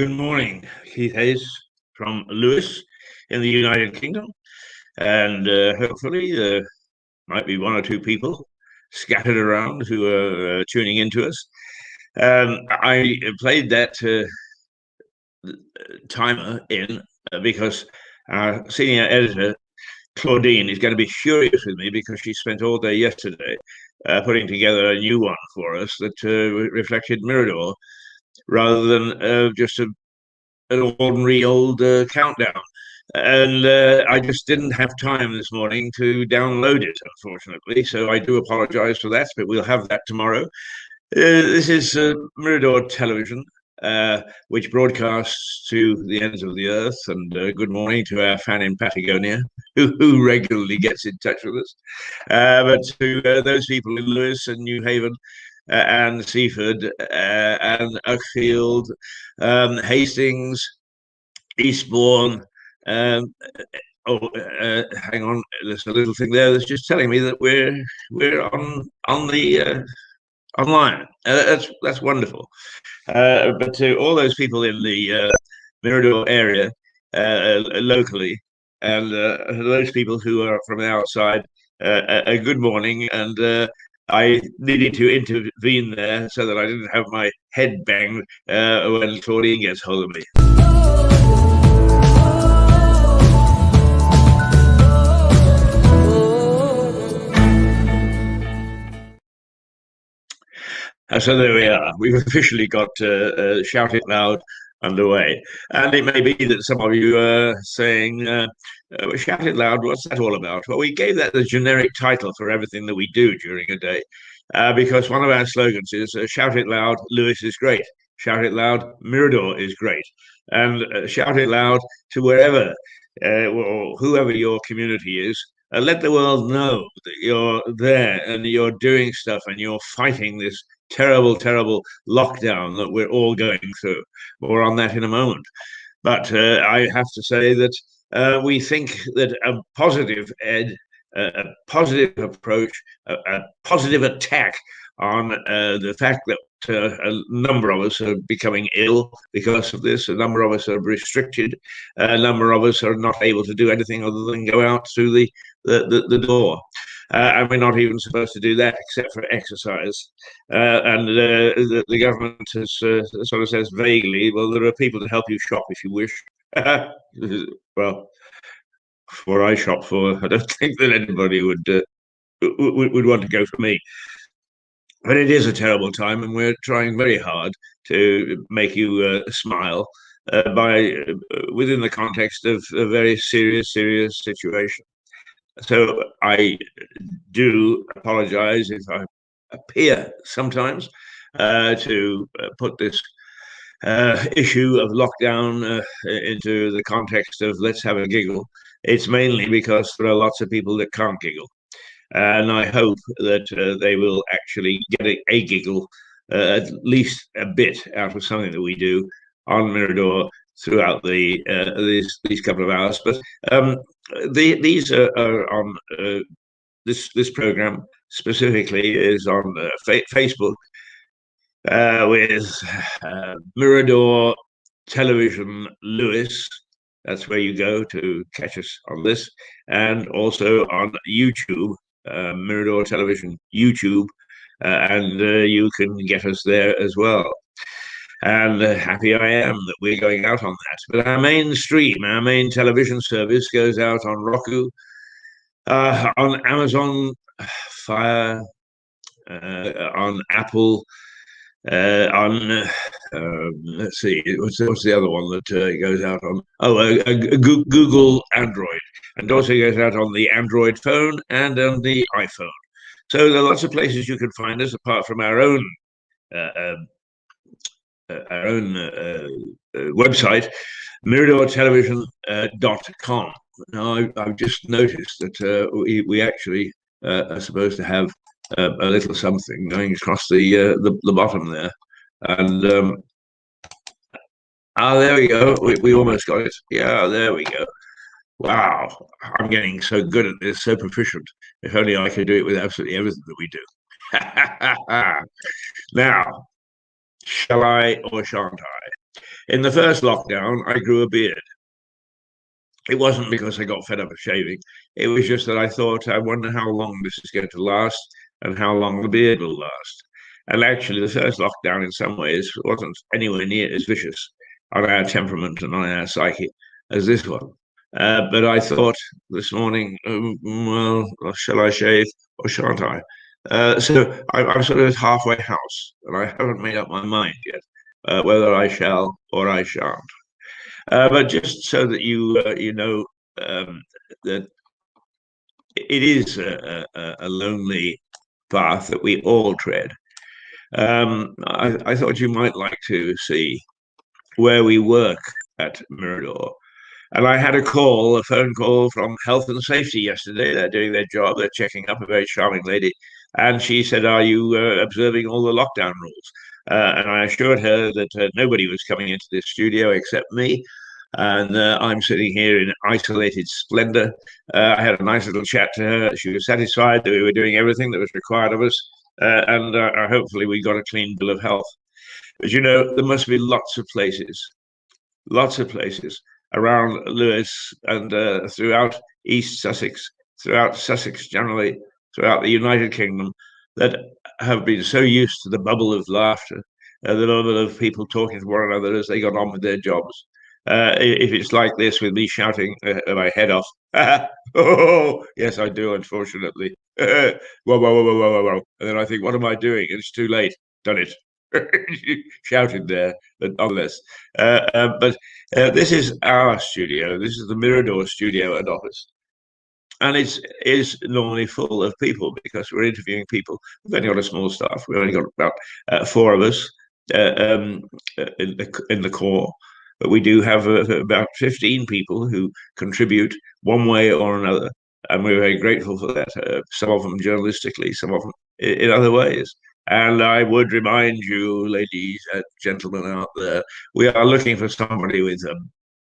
Good morning, Keith Hayes from Lewes in the United Kingdom. And hopefully there might be one or two people scattered around who are tuning into us. I played that timer in because our senior editor, Claudine, is going to be furious with me because she spent all day yesterday putting together a new one for us that reflected Mirador rather than just an ordinary old countdown. And I just didn't have time this morning to download it, unfortunately. So I do apologize for that, but we'll have that tomorrow. This is Mirador Television, which broadcasts to the ends of the earth. And good morning to our fan in Patagonia, who regularly gets in touch with us. But to those people in Lewes and New Haven, and Seaford, and Uckfield, Hastings, Eastbourne. Um, Hang on, there's a little thing there that's just telling me that we're on the online. That's wonderful. But to all those people in the Mirador area locally, and those people who are from outside, a good morning. And I needed to intervene there so that I didn't have my head banged when Claudine gets hold of me. So there we are. We've officially got Shout It Loud underway. And it may be that some of you are saying, Shout It Loud, what's that all about? Well, we gave that the generic title for everything that we do during a day, because one of our slogans is Shout It Loud, Lewes is great. Shout It Loud, Mirador is great. And shout it loud to wherever or whoever your community is. Let the world know that you're there and you're doing stuff and you're fighting this terrible, terrible lockdown that we're all going through. More on that in a moment. But I have to say that we think that a a positive approach, a positive attack on the fact that a number of us are becoming ill because of this. A number of us are restricted. A number of us are not able to do anything other than go out through the door. And we're not even supposed to do that except for exercise. And the government has sort of says vaguely, well, there are people to help you shop if you wish. Well, what I shop for, I don't think that anybody would want to go for me. But it is a terrible time, and we're trying very hard to make you smile by within the context of a very serious situation. So I do apologize if I appear sometimes to put this issue of lockdown into the context of let's have a giggle. It's mainly because there are lots of people that can't giggle. And I hope that they will actually get a giggle, at least a bit, out of something that we do on Mirador throughout these couple of hours. But these are on this program specifically is on Facebook with Mirador Television Lewes. That's where you go to catch us on this, and also on YouTube, Mirador Television YouTube, and you can get us there as well. And happy I am that we're going out on that. But our main stream, our main television service goes out on Roku, on Amazon Fire, on Apple, on let's see, what's the other one that goes out on? Google Android, and also goes out on the Android phone and on the iPhone. So there are lots of places you can find us apart from our own website, miradortelevision.com. Now I've just noticed that we actually are supposed to have a little something going across the bottom there, and there we go. We almost got it. Yeah, there we go. Wow, I'm getting so good at this, so proficient. If only I could do it with absolutely everything that we do. Now, shall I or shan't I? In the first lockdown, I grew a beard. It wasn't because I got fed up of shaving. It was just that I thought, I wonder how long this is going to last and how long the beard will last. And actually, the first lockdown, in some ways, wasn't anywhere near as vicious on our temperament and on our psyche as this one. But I thought this morning, well, shall I shave or shan't I? I'm sort of halfway house, and I haven't made up my mind yet whether I shall or I shan't. But just so that you know that it is a lonely path that we all tread. I thought you might like to see where we work at Mirador. And I had a phone call from Health and Safety yesterday. They're doing their job. They're checking up a very charming lady. And she said, "Are you observing all the lockdown rules?" And I assured her that nobody was coming into this studio except me. And I'm sitting here in isolated splendor. I had a nice little chat to her. She was satisfied that we were doing everything that was required of us. And hopefully we got a clean bill of health. But you know, there must be lots of places around Lewes and throughout East Sussex, throughout Sussex generally, throughout the United Kingdom, that have been so used to the bubble of laughter, the bubble of people talking to one another as they got on with their jobs. If it's like this with me shouting my head off, oh, yes, I do, unfortunately. Whoa, whoa, whoa, whoa, whoa, whoa. And then I think, what am I doing? It's too late. Done it. Shouted there, but nonetheless. But this is our studio. This is the Mirador studio and office. And it is normally full of people because we're interviewing people. We've only got a small staff. We've only got about four of us in the core. But we do have about 15 people who contribute one way or another. And we're very grateful for that. Some of them journalistically, some of them in other ways. And I would remind you, ladies and gentlemen out there, we are looking for somebody with a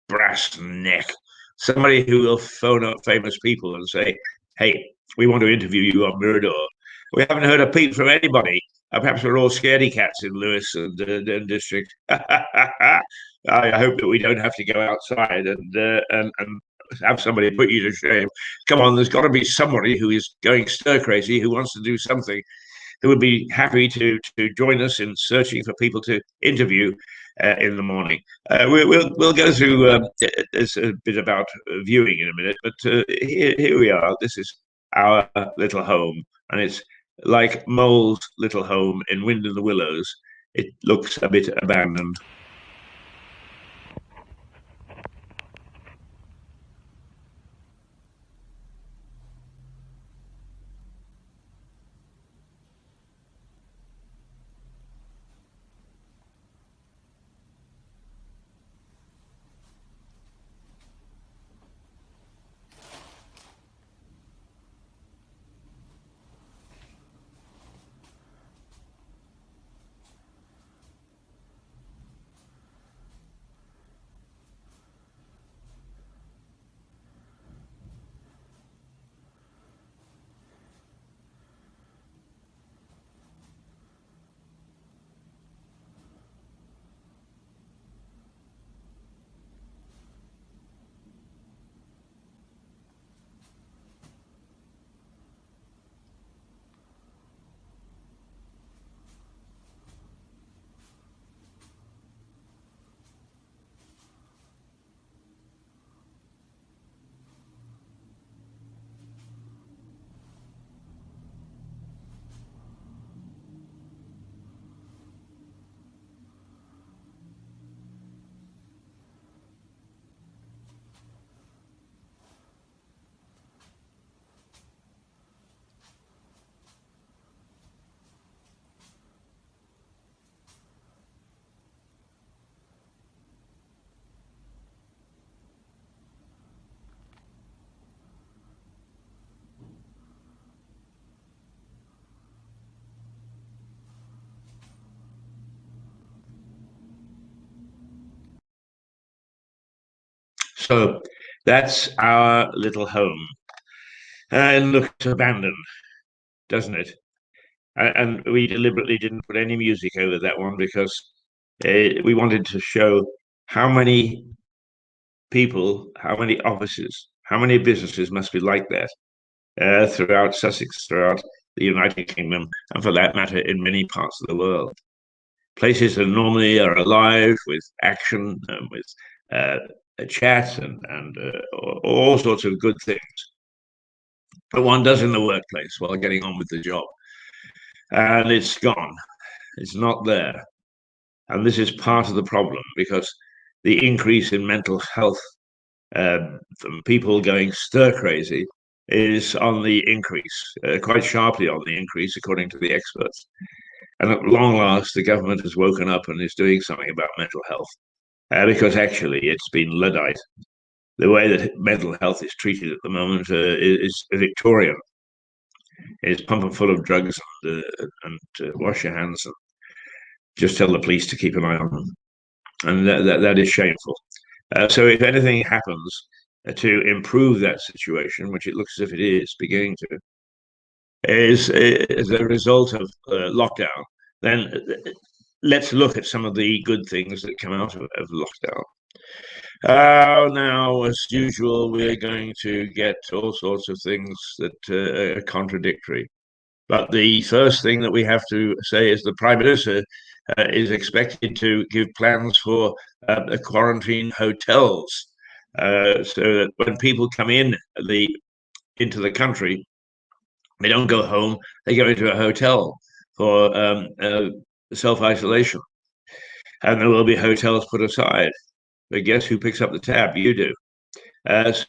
brass neck, somebody who will phone up famous people and say, "Hey, we want to interview you on Mirador." We haven't heard a peep from anybody. Perhaps we're all scaredy cats in Lewes and district. I hope that we don't have to go outside and have somebody put you to shame. Come on, there's got to be somebody who is going stir crazy who wants to do something, who would be happy to join us in searching for people to interview in the morning. We'll go through this a bit about viewing in a minute, but here we are. This is our little home, and it's like Mole's little home in Wind in the Willows. It looks a bit abandoned. So that's our little home. And looks abandoned, doesn't it? And we deliberately didn't put any music over that one because We wanted to show how many people, how many offices, how many businesses must be like that throughout Sussex, throughout the United Kingdom, and for that matter, in many parts of the world. Places that normally are alive with action and with a chat and all sorts of good things that one does in the workplace while getting on with the job. And it's gone. It's not there. And this is part of the problem because the increase in mental health from people going stir crazy is on the increase, quite sharply on the increase, according to the experts. And at long last, the government has woken up and is doing something about mental health because actually it's been Luddite. The way that mental health is treated at the moment is Victorian. It's pumping full of drugs and wash your hands and just tell the police to keep an eye on them. And that is shameful. So if anything happens to improve that situation, which it looks as if it is beginning to, is as a result of lockdown, then let's look at some of the good things that come out of lockdown. Now, as usual, we're going to get all sorts of things that are contradictory. But the first thing that we have to say is the Prime Minister is expected to give plans for quarantine hotels, so that when people come into the country, they don't go home; they go into a hotel for self-isolation, and there will be hotels put aside. But guess who picks up the tab? You do.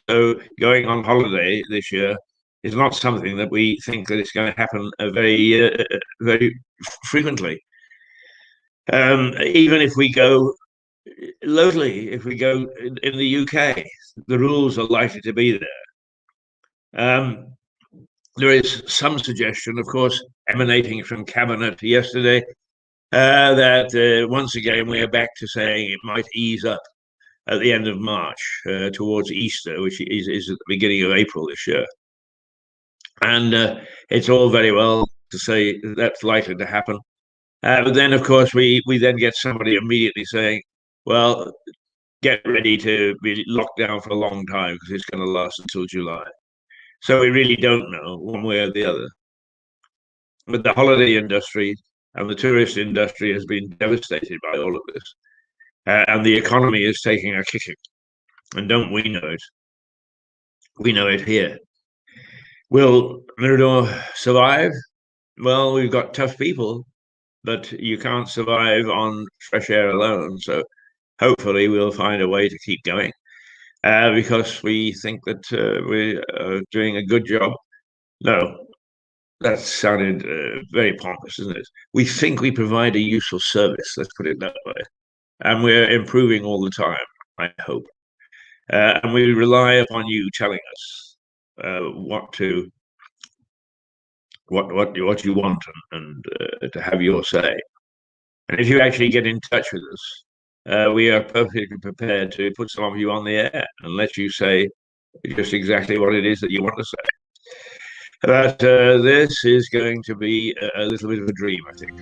So going on holiday this year is not something that we think that it's going to happen very frequently. Even if we go locally, if we go in the UK, the rules are likely to be there. There is some suggestion, of course, emanating from Cabinet yesterday, that once again we are back to saying it might ease up at the end of March towards Easter, which is at the beginning of April this year. And it's all very well to say that's likely to happen. But then, of course, we then get somebody immediately saying, well, get ready to be locked down for a long time because it's going to last until July. So we really don't know one way or the other. But the holiday industry and the tourist industry has been devastated by all of this. And the economy is taking a kicking. And don't we know it? We know it here. Will Mirador survive? Well, we've got tough people, but you can't survive on fresh air alone. So hopefully we'll find a way to keep going because we think that we are doing a good job. No, that sounded very pompous, isn't it? We think we provide a useful service, let's put it that way. And we're improving all the time, I hope. And we rely upon you telling us what you want and to have your say. And if you actually get in touch with us, we are perfectly prepared to put some of you on the air and let you say just exactly what it is that you want to say. But this is going to be a little bit of a dream, I think.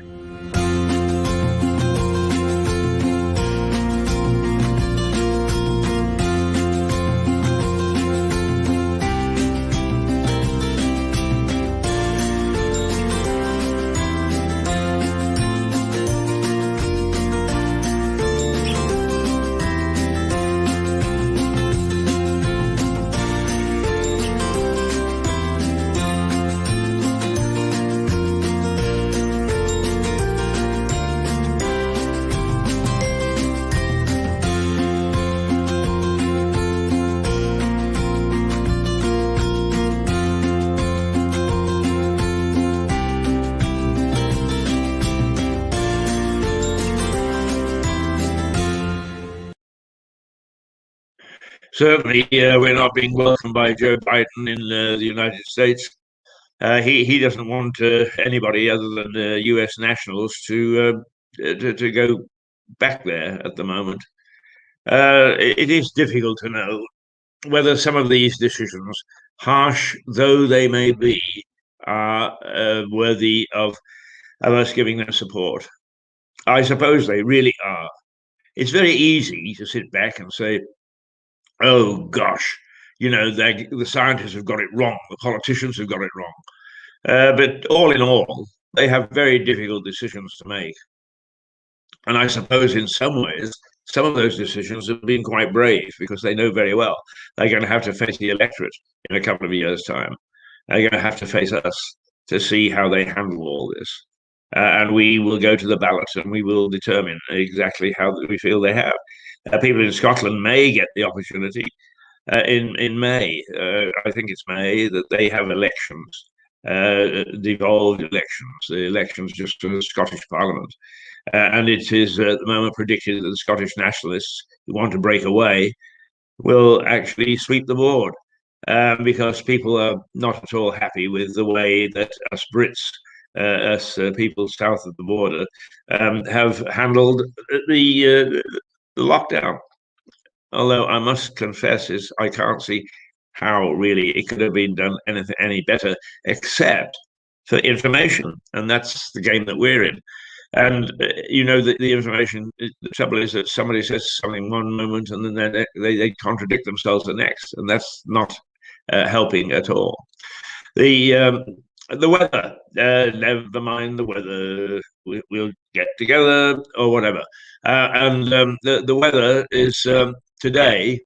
Certainly, we're not being welcomed by Joe Biden in the United States. He doesn't want anybody other than U.S. nationals to go back there at the moment. It is difficult to know whether some of these decisions, harsh though they may be, are worthy of us giving them support. I suppose they really are. It's very easy to sit back and say, oh gosh, the scientists have got it wrong, the politicians have got it wrong. But all in all, they have very difficult decisions to make. And I suppose in some ways, some of those decisions have been quite brave because they know very well they're going to have to face the electorate in a couple of years' time. They're going to have to face us to see how they handle all this. And we will go to the ballot and we will determine exactly how we feel they have. People in Scotland may get the opportunity in May. I think it's May that they have elections, devolved elections, the elections just to the Scottish Parliament. And it is at the moment predicted that the Scottish nationalists who want to break away will actually sweep the board because people are not at all happy with the way that us Brits, people south of the border, have handled the lockdown. Although I must confess, is I can't see how really it could have been done anything any better, except for information, and that's the game that we're in. And the information. The trouble is that somebody says something one moment, and then they contradict themselves the next, and that's not helping at all. The weather, never mind the weather. We'll get together or whatever. And the weather is today.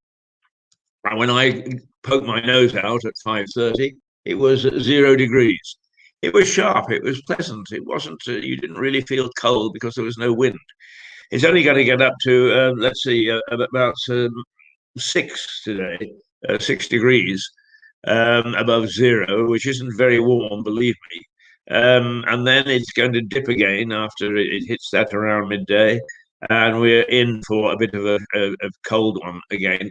When I poked my nose out at 5:30, it was 0 degrees. It was sharp. It was pleasant. It wasn't. You didn't really feel cold because there was no wind. It's only going to get up to let's see, about 6 today, 6 degrees above zero, which isn't very warm, believe me. And then it's going to dip again after it hits that around midday, and we're in for a bit of a cold one again.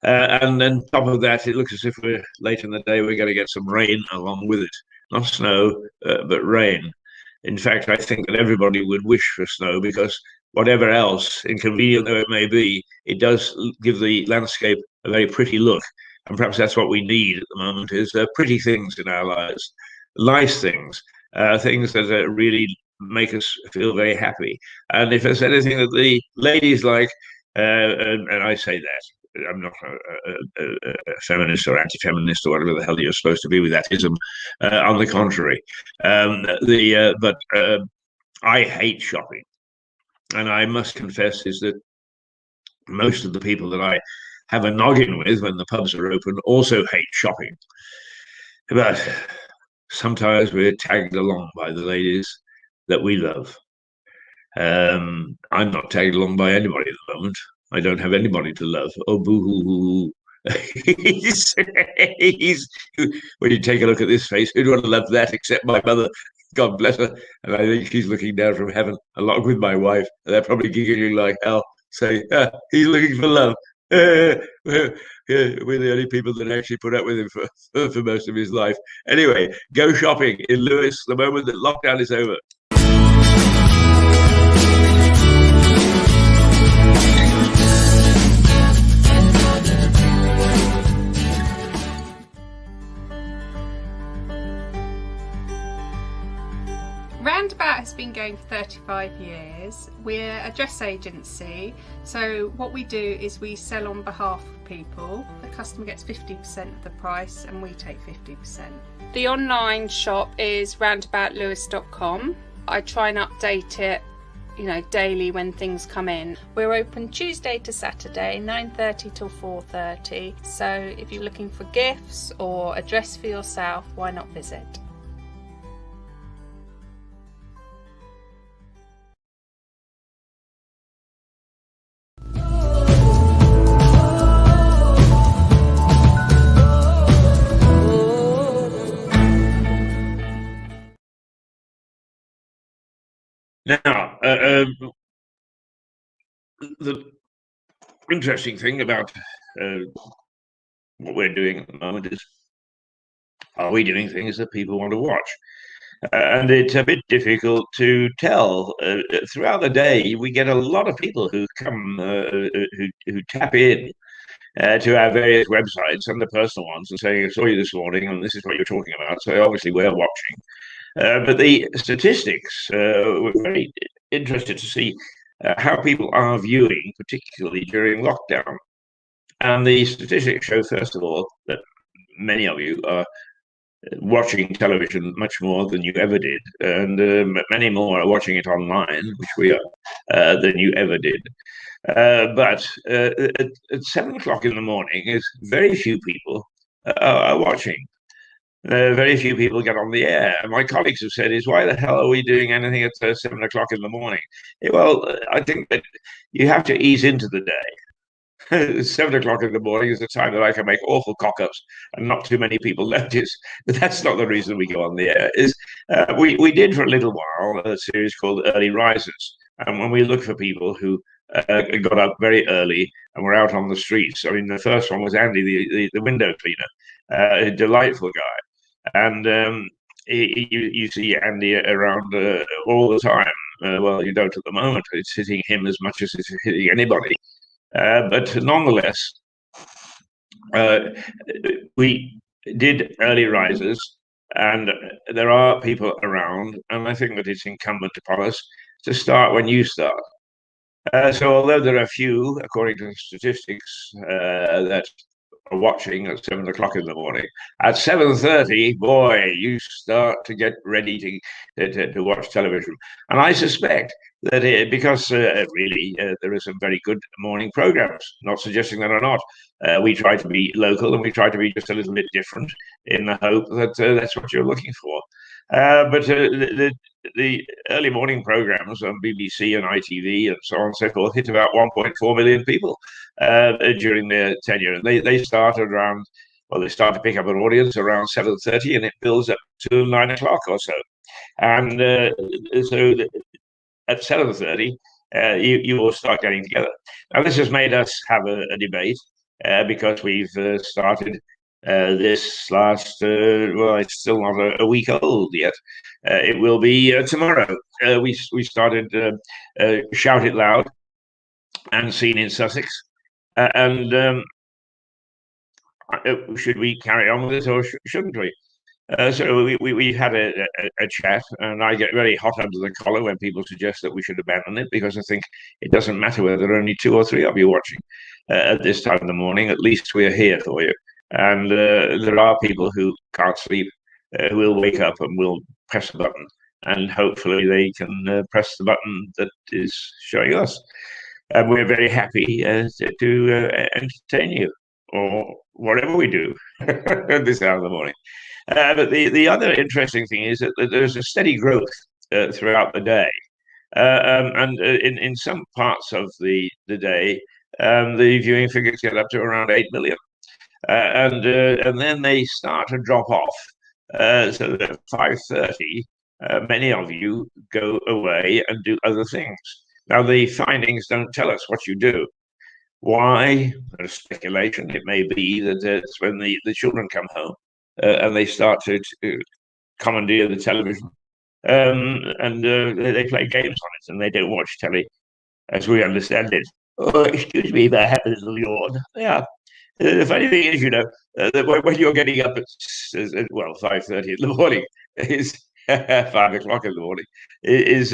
And then top of that, it looks as if we're late in the day, we're going to get some rain along with it. Not snow, but rain. In fact, I think that everybody would wish for snow because whatever else, inconvenient though it may be, it does give the landscape a very pretty look. And perhaps that's what we need at the moment is pretty things in our lives, nice things, things that really make us feel very happy. And if there's anything that the ladies like, and I say that, I'm not a feminist or anti-feminist or whatever the hell you're supposed to be with that ism. On the contrary, but I hate shopping, and I must confess is that most of the people that I have a noggin with when the pubs are open also hate shopping. But sometimes we're tagged along by the ladies that we love. I'm not tagged along by anybody at the moment. I don't have anybody to love. Oh, boo-hoo-hoo. When you take a look at this face, who'd want to love that except my mother? God bless her. And I think she's looking down from heaven along with my wife. And they're probably giggling like hell, saying, he's looking for love. We're the only people that actually put up with him for most of his life. Anyway, go shopping in Lewes the moment that lockdown is over. Roundabout has been going for 35 years. We're a dress agency, so what we do is we sell on behalf of people. The customer gets 50% of the price and we take 50%. The online shop is roundaboutlewes.com. I try and update it daily when things come in. We're open Tuesday to Saturday, 9:30 till 4:30. So if you're looking for gifts or a dress for yourself, why not visit? Now, the interesting thing about what we're doing at the moment is, are we doing things that people want to watch? And it's a bit difficult to tell. Throughout the day, we get a lot of people who come, who tap in to our various websites and the personal ones and saying, I saw you this morning and this is what you're talking about. So obviously we're watching. But the statistics were very interested to see how people are viewing, particularly during lockdown. And the statistics show, first of all, that many of you are watching television much more than you ever did, and many more are watching it online, which we are, than you ever did. But at 7 o'clock in the morning, very few people are watching. Very few people get on the air. And my colleagues have said, "Is why the hell are we doing anything at 7 o'clock in the morning?" Well, I think that you have to ease into the day. 7 o'clock in the morning is the time that I can make awful cock-ups and not too many people notice. But that's not the reason we go on the air. We did for a little while a series called Early Risers, and when we look for people who got up very early and were out on the streets. I mean, the first one was Andy, the window cleaner, a delightful guy, and you see Andy around all the time. Well, you don't at the moment. It's hitting him as much as it's hitting anybody. But nonetheless, we did early risers, and there are people around, and I think that it's incumbent upon us to start when you start. So although there are few, according to the statistics, that are watching at 7 o'clock in the morning, at 7:30, boy, you start to get ready to watch television. And I suspect that because really there are some very good morning programs, not suggesting that or not. We try to be local, and we try to be just a little bit different in the hope that that's what you're looking for. But the early morning programs on BBC and ITV and so on and so forth hit about 1.4 million people during their tenure. And they started around, well, they start to pick up an audience around 7:30, and it builds up to 9 o'clock or so. And so at 7:30, you will start getting together. Now, this has made us have a debate because we've started this last, well, it's still not a week old yet. It will be tomorrow. We started Shout It Loud and Seen in Sussex. And should we carry on with it, or shouldn't we? So we had a chat, and I get very hot under the collar when people suggest that we should abandon it, because I think it doesn't matter whether there are only 2 or 3 of you watching at this time in the morning. At least we're here for you. And there are people who can't sleep, who will wake up and will press the button, and hopefully they can press the button that is showing us. And we're very happy to entertain you, or whatever we do at this hour of the morning. But the other interesting thing is that there's a steady growth throughout the day. And in some parts of the day, the viewing figures get up to around 8 million. And then they start to drop off. So that at 5:30, many of you go away and do other things. Now, the findings don't tell us what you do. Why? There's speculation. It may be that it's when the children come home and they start to commandeer the television, and they play games on it, and they don't watch telly as we understand it. Oh, excuse me, if I have a little yawn. Yeah. The funny thing is, that when you're getting up at 5:30 in the morning, is 5 o'clock in the morning, is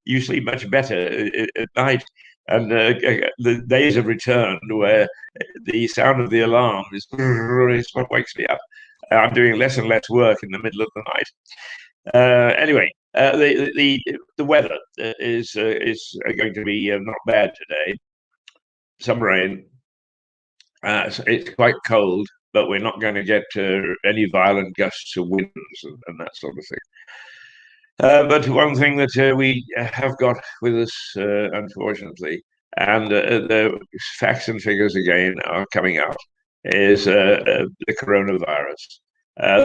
you sleep much better at night. And the days have returned where the sound of the alarm is what wakes me up. I'm doing less and less work in the middle of the night. Anyway, the weather is going to be not bad today. Some rain. It's quite cold, but we're not going to get any violent gusts of winds and that sort of thing. But one thing that we have got with us, unfortunately, and the facts and figures again are coming out, is the coronavirus,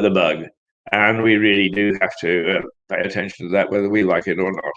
the bug. And we really do have to pay attention to that, whether we like it or not.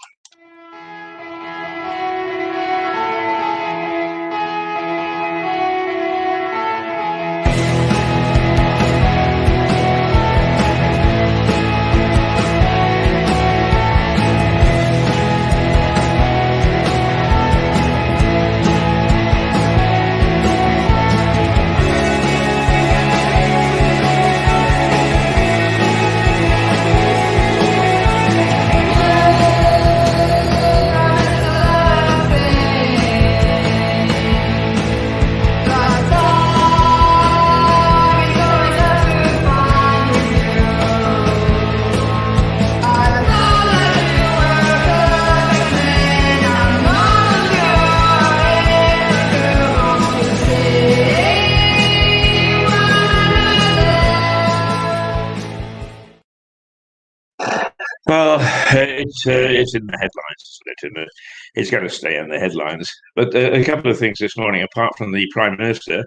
it's in the headlines, isn't it? And it's going to stay in the headlines. But a couple of things this morning, apart from the Prime Minister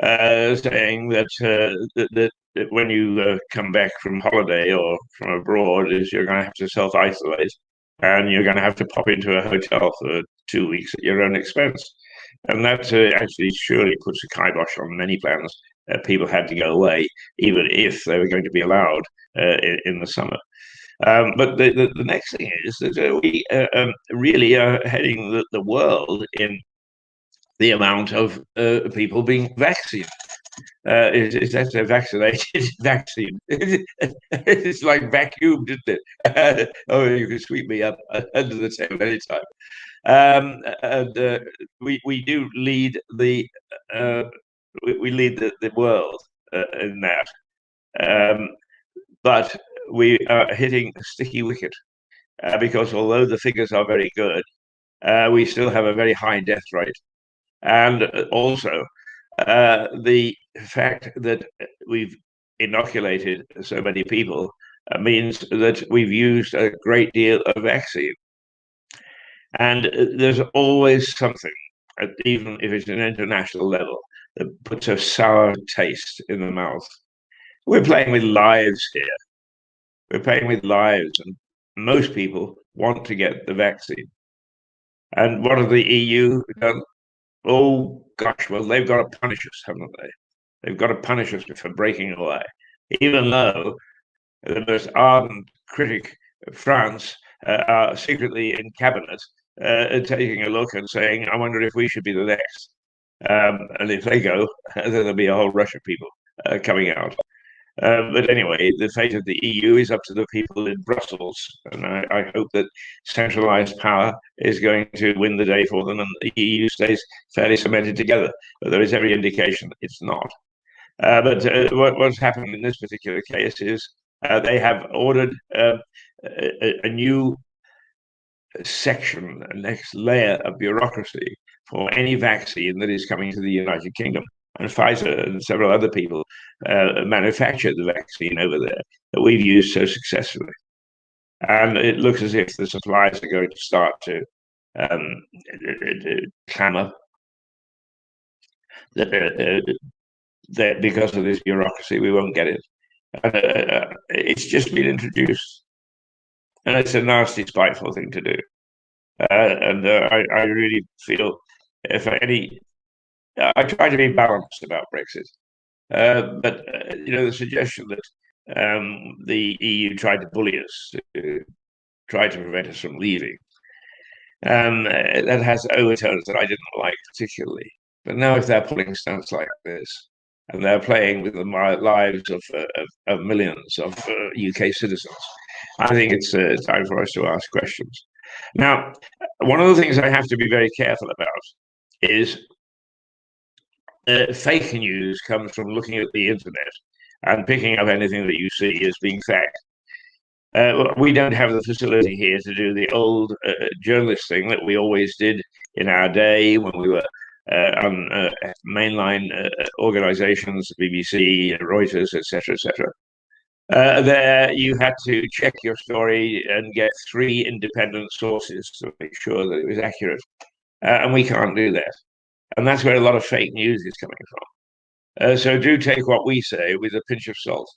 saying that when you come back from holiday or from abroad, is you're going to have to self-isolate, and you're going to have to pop into a hotel for 2 weeks at your own expense. And that actually surely puts a kibosh on many plans. People had to go away, even if they were going to be allowed in the summer. But the next thing is that we really are heading the world in the amount of people being vaccinated. Is that a vaccinated vaccine? It's like vacuumed, isn't it? Oh, you can sweep me up under the table anytime. And we do lead we lead the world in that, but we are hitting a sticky wicket because although the figures are very good, we still have a very high death rate, and also the fact that we've inoculated so many people means that we've used a great deal of vaccine. And there's always something, even if it's an international level, that puts a sour taste in the mouth. We're playing with lives here. We're playing with lives, and most people want to get the vaccine. And what have the EU done? Oh, gosh, well, they've got to punish us, haven't they? They've got to punish us for breaking away, even though the most ardent critic of France are secretly in cabinet taking a look and saying, I wonder if we should be the next. And if they go, then there'll be a whole rush of people coming out. But anyway, the fate of the EU is up to the people in Brussels. And I hope that centralized power is going to win the day for them and the EU stays fairly cemented together. But there is every indication it's not. But what's happened in this particular case is they have ordered a new section, a next layer of bureaucracy for any vaccine that is coming to the United Kingdom. And Pfizer and several other people manufactured the vaccine over there that we've used so successfully. And it looks as if the suppliers are going to start to clamor that because of this bureaucracy, we won't get it. It's just been introduced. And it's a nasty, spiteful thing to do. And I really feel, if any, I try to be balanced about Brexit. But the suggestion that the EU tried to bully us, tried to prevent us from leaving, that has overtones that I didn't like particularly. But now, if they're pulling stunts like this, and they're playing with the lives of millions of UK citizens, I think it's time for us to ask questions. Now, one of the things I have to be very careful about is fake news comes from looking at the internet and picking up anything that you see as being fact. We don't have the facility here to do the old journalist thing that we always did in our day when we were on mainline organizations, BBC, Reuters, etc., etc. There, you had to check your story and get 3 independent sources to make sure that it was accurate. And we can't do that. And that's where a lot of fake news is coming from. So do take what we say with a pinch of salt.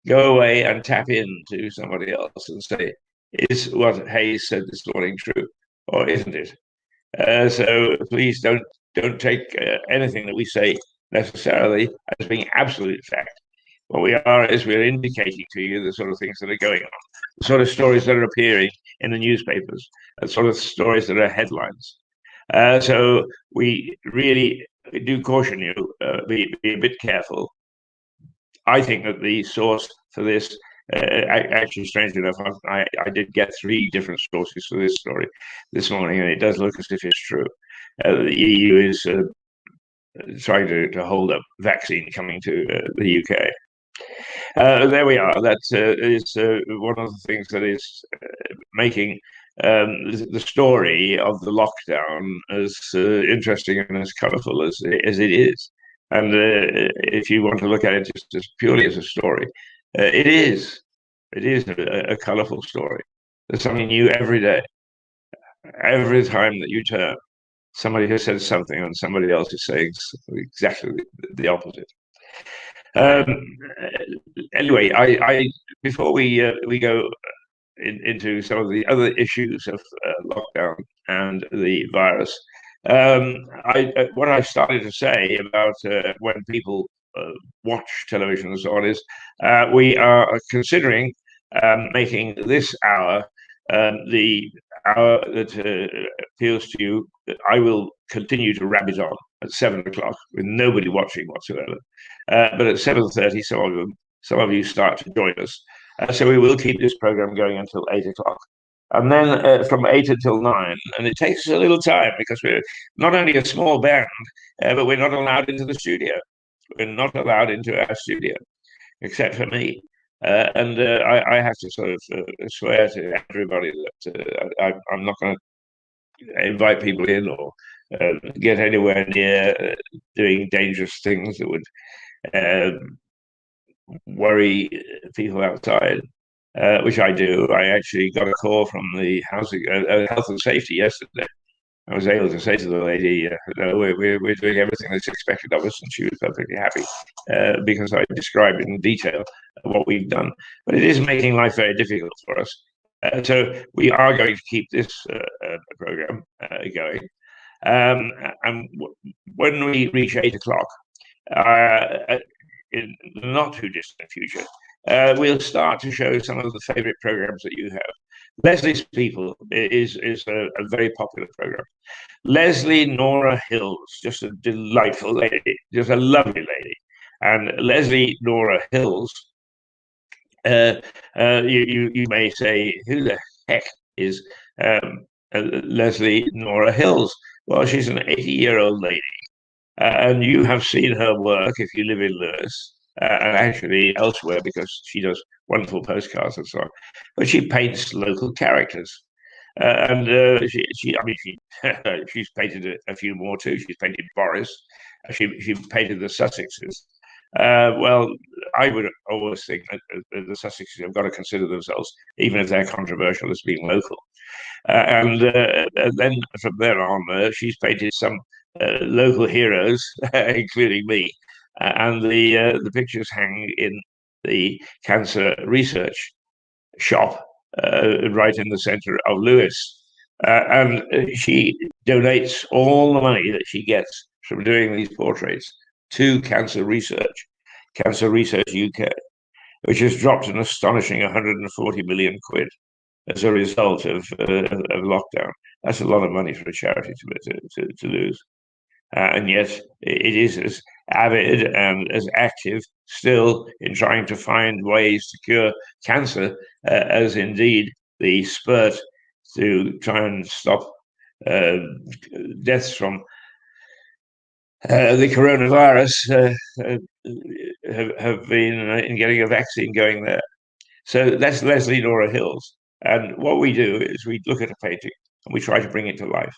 Go away and tap into somebody else and say, is what Hayes said this morning true, or isn't it? So please don't take anything that we say necessarily as being absolute fact. What we are is we're indicating to you the sort of things that are going on, the sort of stories that are appearing in the newspapers, the sort of stories that are headlines. So we really do caution you, be a bit careful. I think that the source for this, actually, strange enough, I did get 3 different sources for this story this morning, and it does look as if it's true. The EU is trying to hold up vaccine coming to the UK. There we are. That is one of the things that is making the story of the lockdown as interesting and as colourful as it is. And if you want to look at it just purely as a story, it is a colourful story. There's something new every day. Every time that you turn, somebody has said something and somebody else is saying exactly the opposite. Anyway, I before we go into some of the other issues of lockdown and the virus, what I started to say about when people watch television and so on is we are considering making this hour the hour that appeals to you. I will continue to rabbit on at 7 o'clock with nobody watching whatsoever. But at 7:30, some of you start to join us. So we will keep this program going until 8 o'clock. And then from 8 until 9. And it takes us a little time because we're not only a small band, but we're not allowed into the studio. We're not allowed into our studio, except for me. I have to sort of swear to everybody that I'm not going to invite people in or get anywhere near doing dangerous things that would worry people outside, which I do. I actually got a call from the housing, health and safety yesterday. I was able to say to the lady, no, we're doing everything that's expected of us, and she was perfectly happy because I described in detail what we've done. But it is making life very difficult for us. So we are going to keep this program going. And when we reach 8 o'clock, in the not too distant future, we'll start to show some of the favorite programs that you have. Leslie's People is a very popular program. Leslie Nora Hills, just a delightful lady, just a lovely lady. And Leslie Nora Hills, you may say, who the heck is Leslie Nora Hills? Well, she's an 80-year-old lady. And you have seen her work if you live in Lewes, and actually elsewhere because she does wonderful postcards and so on. But she paints local characters. And she's painted a few more too. She's painted Boris. She painted the Sussexes. Well, I would always think that the Sussexes have got to consider themselves, even if they're controversial, as being local. And then from there on, she's painted some local heroes, including me, and the pictures hang in the cancer research shop right in the centre of Lewes. And she donates all the money that she gets from doing these portraits to Cancer Research UK, which has dropped an astonishing 140 million quid as a result of lockdown. That's a lot of money for a charity to lose. And yet it is as avid and as active still in trying to find ways to cure cancer as indeed the spurt to try and stop deaths from the coronavirus have been in getting a vaccine going there. So that's Leslie Nora Hills. And what we do is we look at a painting and we try to bring it to life.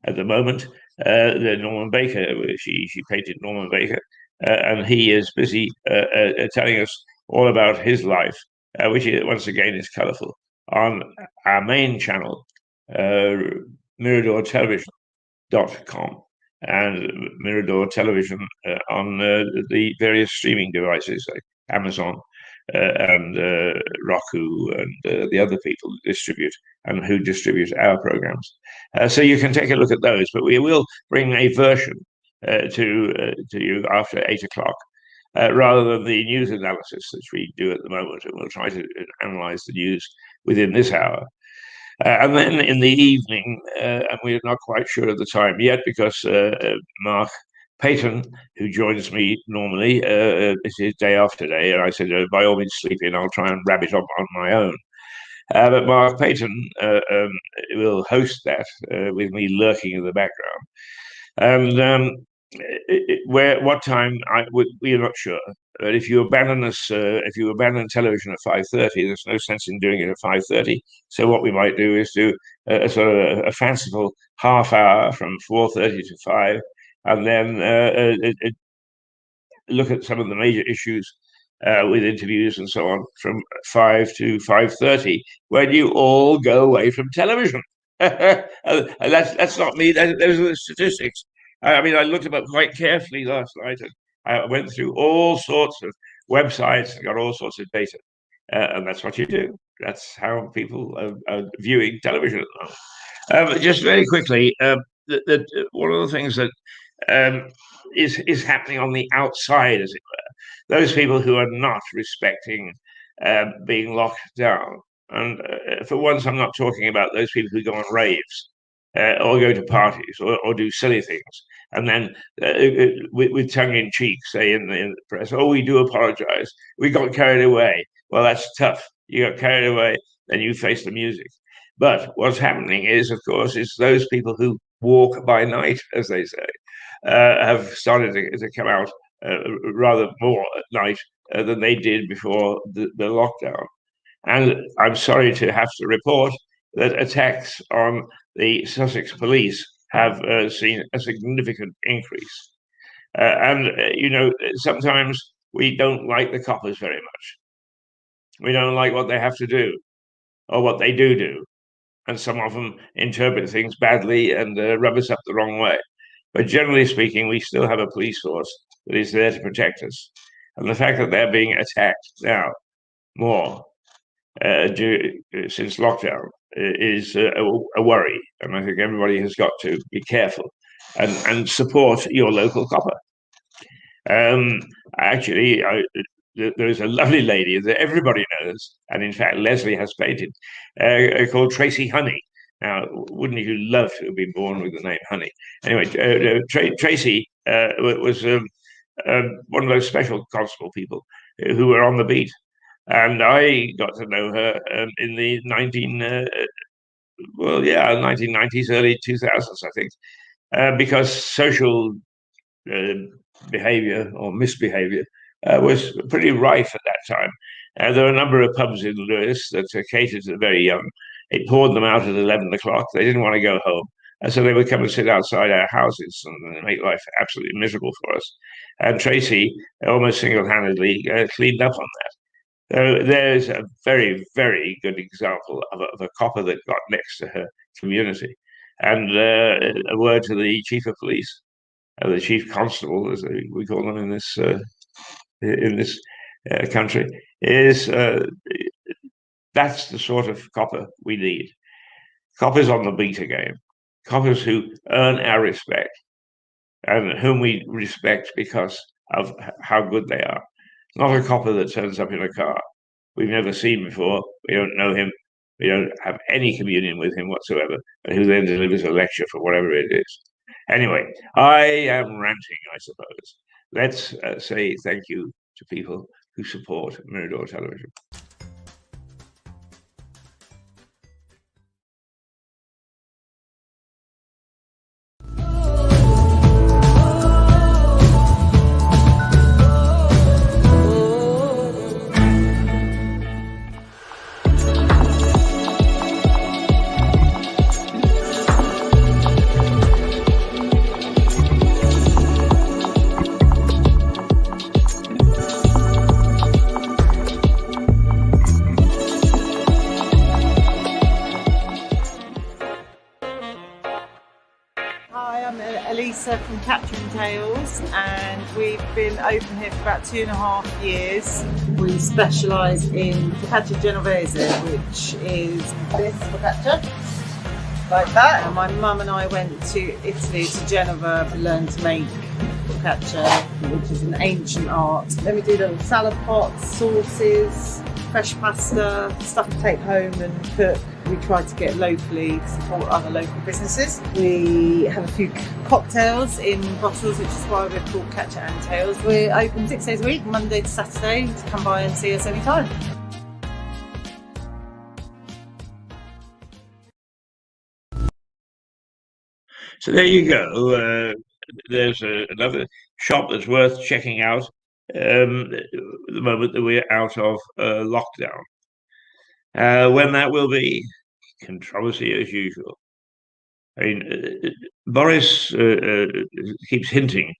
At the moment, the Norman Baker, she painted Norman Baker, and he is busy telling us all about his life, which once again is colourful, on our main channel, miradortelevision.com, and Mirador Television on the various streaming devices like Amazon and Roku and the other people who distribute our programs. So you can take a look at those, but we will bring a version to you after 8 o'clock. Rather than the news analysis that we do at the moment, and we'll try to analyze the news within this hour. And then in the evening, and we're not quite sure of the time yet because Mark Peyton, who joins me normally, it's his day off today, and I said, by all means, sleep in. I'll try and wrap it up on my own. But Mark Peyton will host that with me lurking in the background. And what time, we are not sure. But if you abandon us, if you abandon television at 5:30, there's no sense in doing it at 5:30. So what we might do is do a sort of a fanciful half hour from 4:30 to 5, and then look at some of the major issues with interviews and so on from 5 to 5:30, when you all go away from television. That's not me. Those are the statistics. I mean, I looked them up quite carefully last night, and I went through all sorts of websites and got all sorts of data. And that's what you do. That's how people are viewing television at the moment. Just very quickly, one of the things that is happening on the outside, as it were, those people who are not respecting being locked down. And for once, I'm not talking about those people who go on raves or go to parties or do silly things. And then with tongue in cheek, say in the press, oh, we do apologize. We got carried away. Well, that's tough. You got carried away, then you face the music. But what's happening is, of course, it's those people who walk by night, as they say, have started to come out rather more at night than they did before the lockdown. And I'm sorry to have to report that attacks on the Sussex police have seen a significant increase. Sometimes we don't like the coppers very much. We don't like what they have to do or what they do. And some of them interpret things badly and rub us up the wrong way. But generally speaking, we still have a police force that is there to protect us. And the fact that they're being attacked now more since lockdown is a worry. And I think everybody has got to be careful and support your local copper. Actually, there's a lovely lady that everybody knows, and in fact, Leslie has painted, called Tracy Honey. Now, wouldn't you love to have been born with the name Honey? Anyway, Tracy was one of those special constable people who were on the beat. And I got to know her in the 1990s, early 2000s, I think, because social behavior or misbehavior was pretty rife at that time. There were a number of pubs in Lewes that catered to the very young. It poured them out at 11 o'clock. They didn't want to go home. And so they would come and sit outside our houses and make life absolutely miserable for us. And Tracy almost single-handedly cleaned up on that. There's a very, very good example of a copper that got next to her community. And a word to the chief of police, the chief constable, as we call them in this country, is that's the sort of copper we need. Coppers on the beat again. Coppers who earn our respect and whom we respect because of how good they are. Not a copper that turns up in a car we've never seen before. We don't know him. We don't have any communion with him whatsoever, and who then delivers a lecture for whatever it is. Anyway, I am ranting, I suppose. Let's say thank you to people who support Mirador Television. Elisa from Capturing Tales, and we've been open here for about 2.5 years. We specialise in focaccia genovese, which is this focaccia, like that. And my mum and I went to Italy, to Genova, to learn to make focaccia, which is an ancient art. Then we do little salad pots, sauces, fresh pasta, stuff to take home and cook. We try to get locally to support other local businesses. We have a few cocktails in bottles, which is why we're called Catcher and Tales. We're open 6 days a week, Monday to Saturday, to come by and see us anytime. So there you go. There's another shop that's worth checking out the moment that we're out of lockdown. When that will be, controversy as usual. I mean, Boris keeps hinting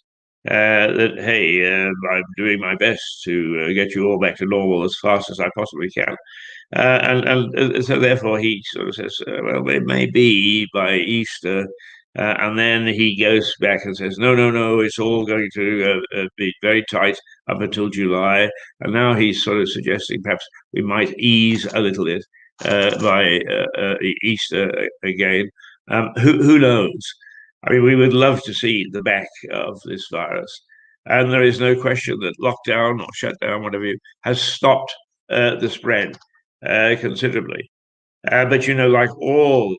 that, hey, I'm doing my best to get you all back to normal as fast as I possibly can. So therefore he sort of says, well, it may be by Easter. And then he goes back and says, no, no, no, it's all going to be very tight up until July. And now he's sort of suggesting perhaps we might ease a little bit by Easter again. Who knows? I mean, we would love to see the back of this virus. And there is no question that lockdown or shutdown, whatever, has stopped the spread considerably. But, like all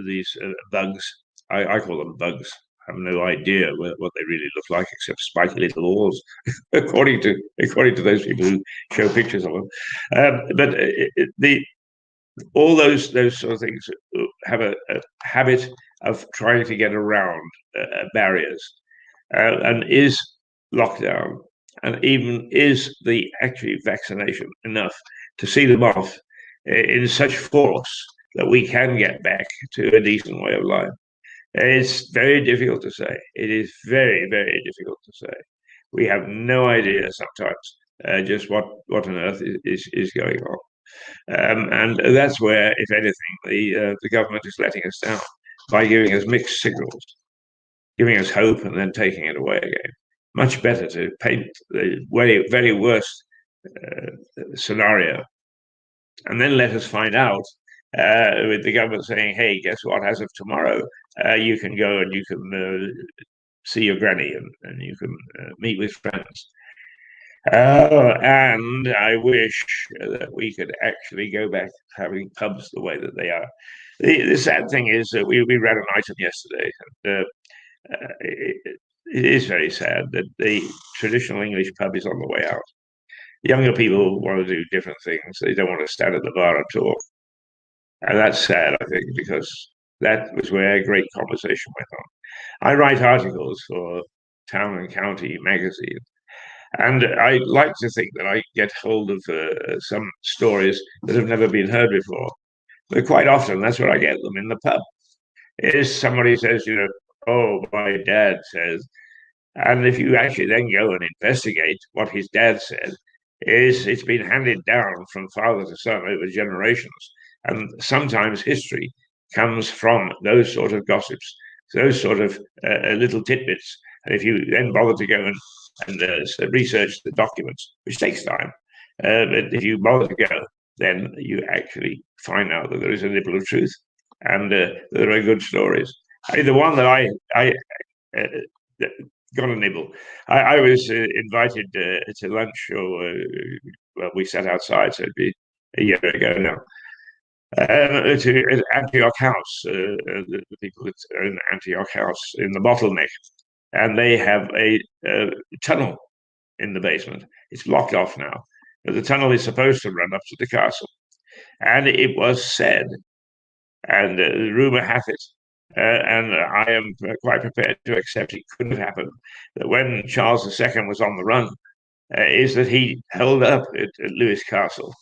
these bugs, I call them bugs. I have no idea what they really look like, except spiky little oars, according to those people who show pictures of them. But the all those sort of things have a habit of trying to get around barriers, and is lockdown and even is the actually vaccination enough to see them off in such force that we can get back to a decent way of life? It's very difficult to say. It is very, very difficult to say. We have no idea sometimes just what on earth is going on. And that's where, if anything, the government is letting us down by giving us mixed signals, giving us hope and then taking it away again. Much better to paint the very, very worst scenario and then let us find out with the government saying, hey, guess what? As of tomorrow, you can go and you can see your granny and you can meet with friends. And I wish that we could actually go back to having pubs the way that they are. The sad thing is that we read an item yesterday, and it is very sad that the traditional English pub is on the way out. Younger people want to do different things. They don't want to stand at the bar and talk. And that's sad, I think, because that was where great conversation went on. I write articles for Town and County magazine, and I like to think that I get hold of some stories that have never been heard before. But quite often, that's where I get them, in the pub. Is somebody says, oh, my dad says, and if you actually then go and investigate what his dad said, it's been handed down from father to son over generations. And sometimes history comes from those sort of gossips, those sort of little tidbits. And if you then bother to go and research the documents, which takes time, but if you bother to go, then you actually find out that there is a nibble of truth, and there are good stories. I mean, the one that I got a nibble. I was invited to lunch, or well, we sat outside, so it'd be a year ago now, to Antioch House, the people that own Antioch House in the Bottleneck, and they have a tunnel in the basement. It's blocked off now, but the tunnel is supposed to run up to the castle, and it was said, and the rumor hath it, and I am quite prepared to accept it could have happened, that when Charles II was on the run, is that he held up at Lewes Castle,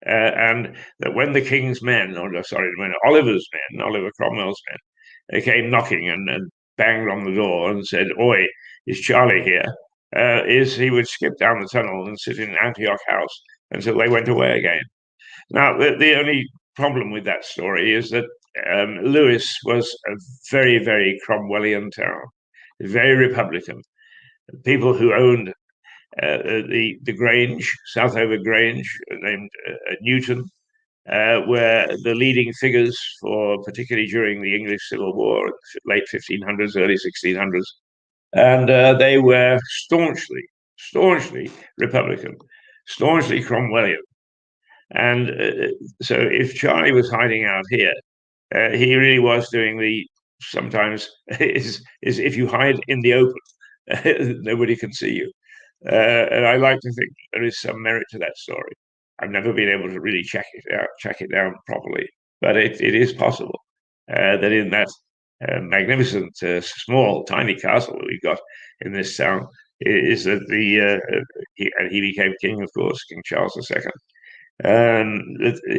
and that when the King's men, when Oliver Cromwell's men, came knocking and banged on the door and said, "Oi, is Charlie here?" Is he would skip down the tunnel and sit in Antioch House until they went away again. Now, the only problem with that story is that Lewes was a very, very Cromwellian town, very Republican. People who owned the Grange, Southover Grange, named Newton, were the leading figures for, particularly during the English Civil War, late 1500s, early 1600s. And they were staunchly Republican, staunchly Cromwellian. And so if Charlie was hiding out here, he really was doing sometimes is if you hide in the open, nobody can see you. And I like to think there is some merit to that story. I've never been able to really check it down properly, but it is possible that in that magnificent, small, tiny castle that we've got in this town, is that he became king, of course, King Charles II.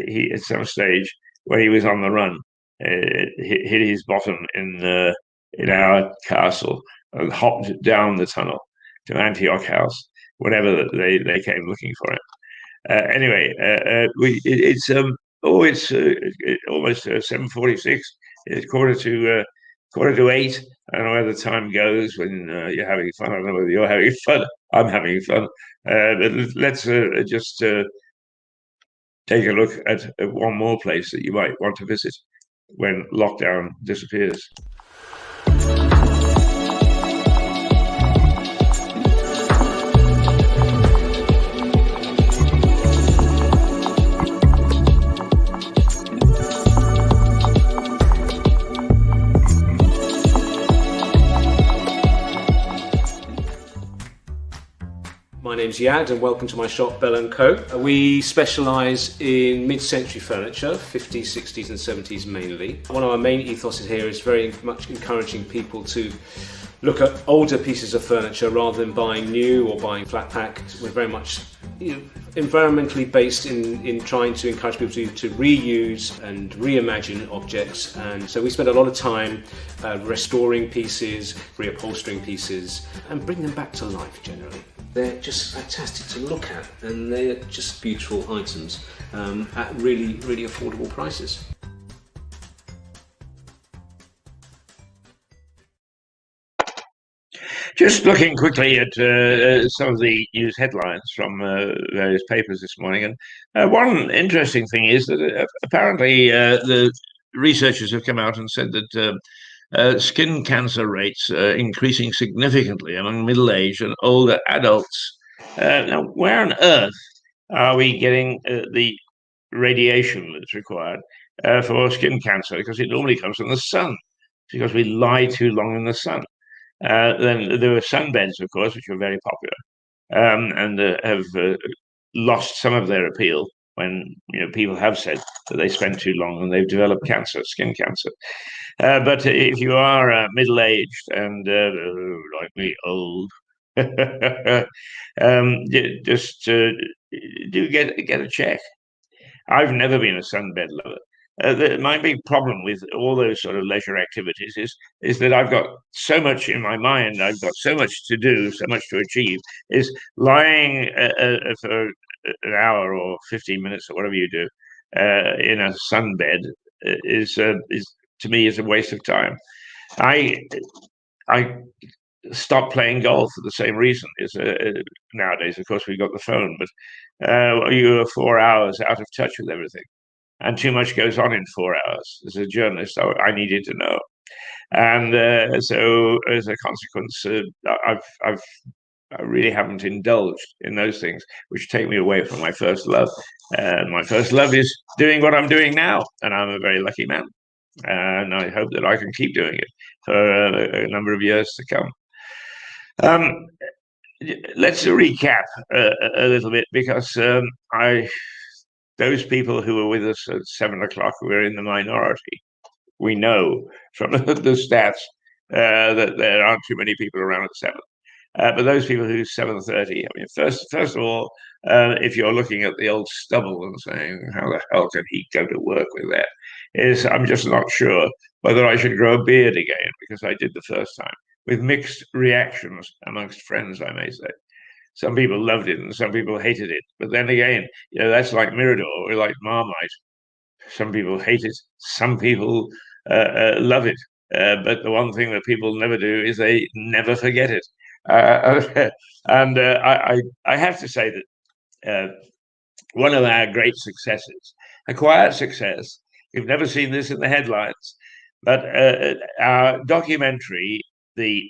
He, at some stage when he was on the run, hit his bottom in our castle, and hopped down the tunnel to Antioch House whenever they came looking for it. Anyway, it's almost 7:46. It's quarter to 8. I don't know where the time goes when you're having fun. I don't know whether you're having fun. I'm having fun. But let's just take a look at one more place that you might want to visit when lockdown disappears. My name's Yad and welcome to my shop, Bell & Co. We specialise in mid-century furniture, 50s, 60s and 70s mainly. One of our main ethoses here is very much encouraging people to look at older pieces of furniture rather than buying new or buying flat pack. We're very much environmentally based in trying to encourage people to reuse and reimagine objects, and so we spend a lot of time restoring pieces, reupholstering pieces and bring them back to life generally. They're just fantastic to look at and they're just beautiful items at really, really affordable prices. Just looking quickly at some of the news headlines from various papers this morning, and one interesting thing is that apparently the researchers have come out and said that skin cancer rates are increasing significantly among middle-aged and older adults. Now, where on earth are we getting the radiation that's required for skin cancer? Because it normally comes from the sun, because we lie too long in the sun. Then there were sunbeds, of course, which were very popular, and have lost some of their appeal when people have said that they spend too long and they've developed cancer, skin cancer. But if you are middle-aged and like me, old, just do get a check. I've never been a sunbed lover. My big problem with all those sort of leisure activities is that I've got so much in my mind, I've got so much to do, so much to achieve, is lying for an hour or 15 minutes or whatever you do in a sunbed is to me is a waste of time. I stopped playing golf for the same reason. Is nowadays, of course, we've got the phone, but you are 4 hours out of touch with everything. And too much goes on in 4 hours. As a journalist, I needed to know, and so as a consequence, I really haven't indulged in those things, which take me away from my first love. My first love is doing what I'm doing now, and I'm a very lucky man, and I hope that I can keep doing it for a number of years to come. Let's recap a little bit, because those people who were with us at 7 o'clock were in the minority. We know from the stats that there aren't too many people around at 7. But those people who 7:30, I mean, first of all, if you're looking at the old stubble and saying, how the hell can he go to work with that? I'm just not sure whether I should grow a beard again, because I did the first time, with mixed reactions amongst friends, I may say. Some people loved it and some people hated it. But then again, that's like Mirador or like Marmite. Some people hate it, some people love it. But the one thing that people never do is they never forget it. And I have to say that one of our great successes, a quiet success, you've never seen this in the headlines, but our documentary, The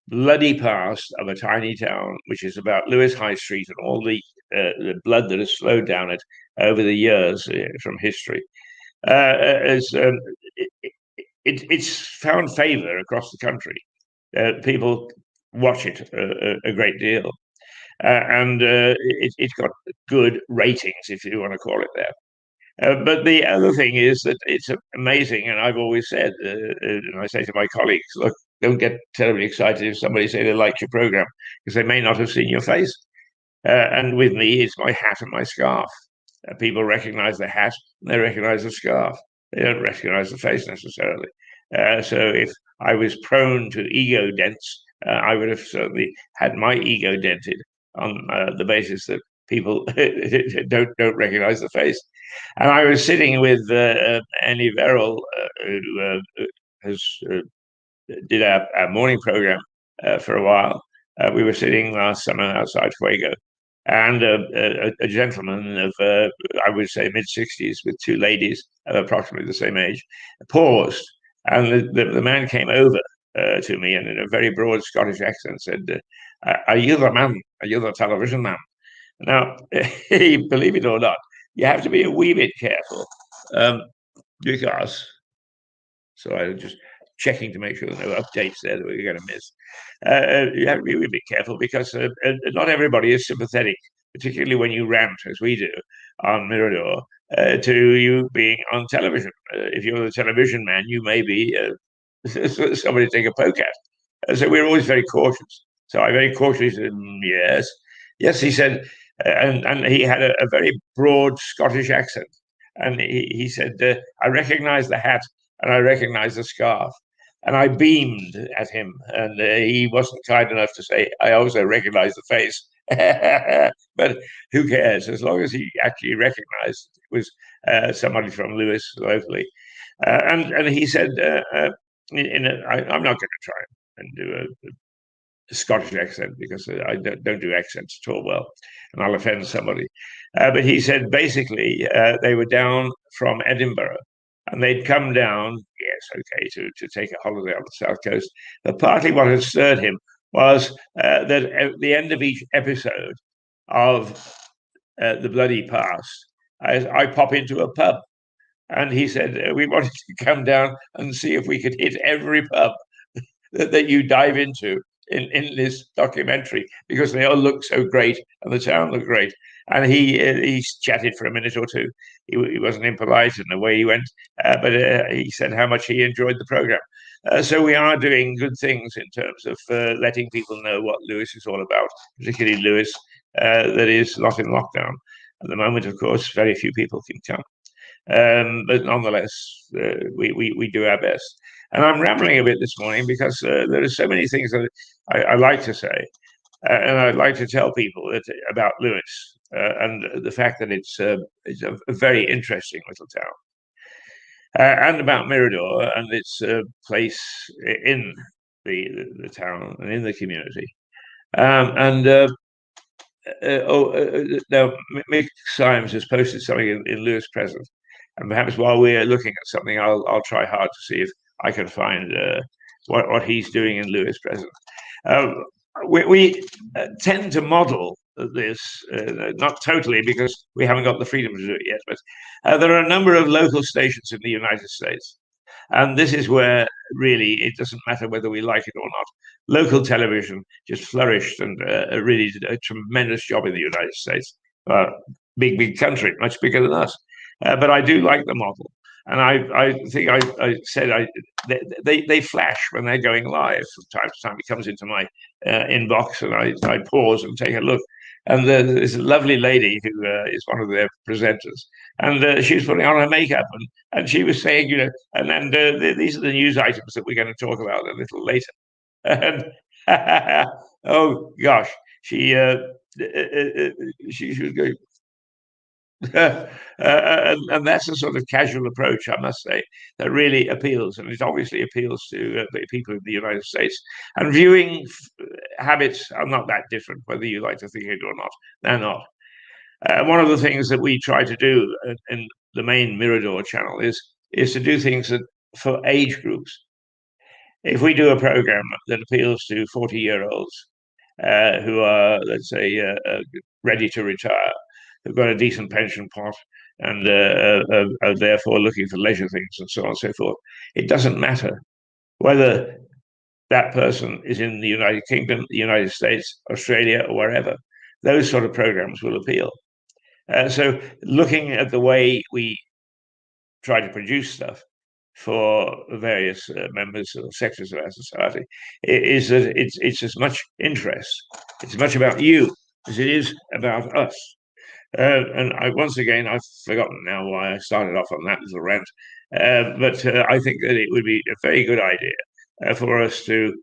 Bloody Past of a Tiny Town, which is about Lewes High Street and all the blood that has flowed down it over the years from history, it's found favour across the country. People watch it a great deal, and it's got good ratings, if you want to call it that. But the other thing is that it's amazing, and I've always said, and I say to my colleagues, look, don't get terribly excited if somebody say they like your program, because they may not have seen your face. And with me, it's my hat and my scarf. People recognize the hat and they recognize the scarf. They don't recognize the face necessarily. So if I was prone to ego dents, I would have certainly had my ego dented on the basis that people don't recognize the face. And I was sitting with Annie Verrill, who has did our morning program for a while. We were sitting last summer outside Fuego, and a gentleman of, I would say, mid-60s with two ladies of approximately the same age paused, and the man came over to me and in a very broad Scottish accent said, "Are you the man? Are you the television man?" Now, believe it or not, you have to be a wee bit careful because. So I was just checking to make sure there are no updates there that we're going to miss. You have to be a bit careful because not everybody is sympathetic, particularly when you rant, as we do, on Mirador, to you being on television. If you're the television man, you may be somebody to take a poke at. So we're always very cautious. So I very cautiously said, yes. Yes, he said, and he had a very broad Scottish accent. And he said, I recognize the hat and I recognized the scarf. And I beamed at him, and he wasn't kind enough to say, I also recognize the face. But who cares? As long as he actually recognized it was somebody from Lewes locally. And he said, I'm not going to try and do a Scottish accent because I don't do accents at all well, and I'll offend somebody. But he said basically they were down from Edinburgh, and they'd come down, yes, okay, to take a holiday on the south coast. But partly what had stirred him was that at the end of each episode of The Bloody Past, I pop into a pub. And he said, we wanted to come down and see if we could hit every pub that you dive into in this documentary because they all look so great and the town looked great. And he chatted for a minute or two. He wasn't impolite in the way he went, but he said how much he enjoyed the program. So we are doing good things in terms of letting people know what Lewes is all about, particularly Lewes that is not in lockdown. At the moment, of course, very few people can come. But nonetheless, we do our best. And I'm rambling a bit this morning because there are so many things that I like to say. And I'd like to tell people about Lewes and the fact that it's a very interesting little town. And about Mirador and its place in the town and in the community. Now, Mick Symes has posted something in Lewes Present. And perhaps while we're looking at something, I'll try hard to see if I can find what he's doing in Lewes Present. We tend to model this, not totally because we haven't got the freedom to do it yet, but there are a number of local stations in the United States. And this is where really it doesn't matter whether we like it or not. Local television just flourished and really did a tremendous job in the United States. Big country, much bigger than us. But I do like the model. And I think I said they flash when they're going live from time to time. It comes into my inbox and I pause and take a look. And there's a lovely lady who is one of their presenters. And she was putting on her makeup and she was saying, and these are the news items that we're going to talk about a little later. And oh gosh, she was going. And that's a sort of casual approach, I must say, that really appeals, and it obviously appeals to people in the United States. And viewing habits are not that different, whether you like to think it or not. They're not. One of the things that we try to do in the main Mirador channel is to do things for age groups. If we do a program that appeals to 40-year-olds who are, let's say, ready to retire, who've got a decent pension pot and are therefore looking for leisure things and so on and so forth, it doesn't matter whether that person is in the United Kingdom, the United States, Australia, or wherever. Those sort of programs will appeal. So looking at the way we try to produce stuff for various members or sectors of our society is that it's as much interest, it's as much about you as it is about us. And once again, I've forgotten now why I started off on that little rant. But I think that it would be a very good idea for us to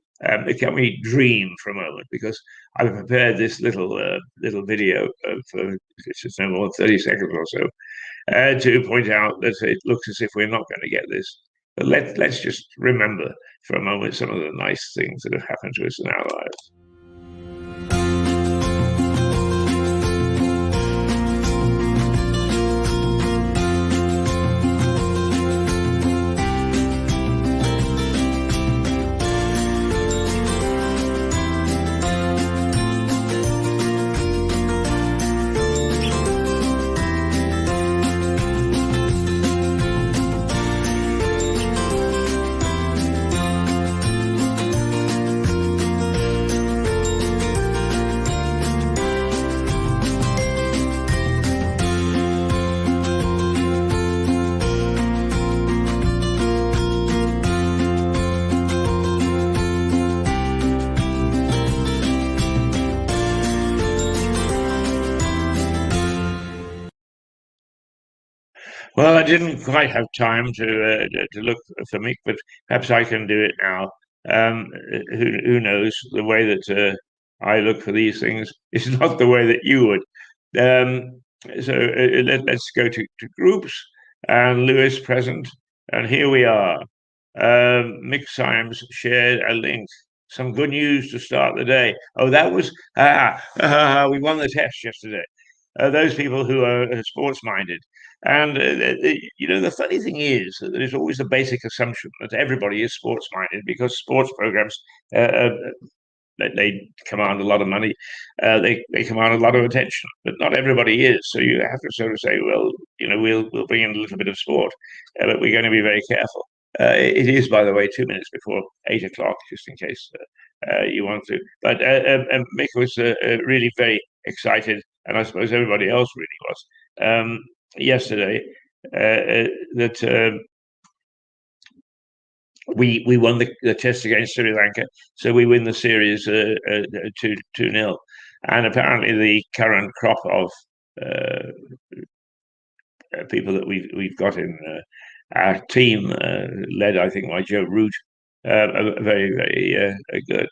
can we dream for a moment? Because I've prepared this little video for it's just no more than 30 seconds or so to point out that it looks as if we're not going to get this. But let's just remember for a moment some of the nice things that have happened to us in our lives. Well, I didn't quite have time to look for Mick, but perhaps I can do it now. Who knows? The way that I look for these things is not the way that you would. Let's go to groups and Lewes present, and here we are. Mick Symes shared a link. Some good news to start the day. Oh, that was we won the test yesterday. Those people who are sports minded. And the funny thing is that there's always a basic assumption that everybody is sports minded because sports programs they command a lot of money, they command a lot of attention, but not everybody is. So you have to sort of say, well, we'll bring in a little bit of sport, but we're going to be very careful. It is, by the way, 2 minutes before 8 o'clock, just in case you want to. But Mick was really very excited, and I suppose everybody else really was yesterday. That we won the test against Sri Lanka, so we win the series 2-0. And apparently, the current crop of people that we've got in our team, led I think by Joe Root, are very very good.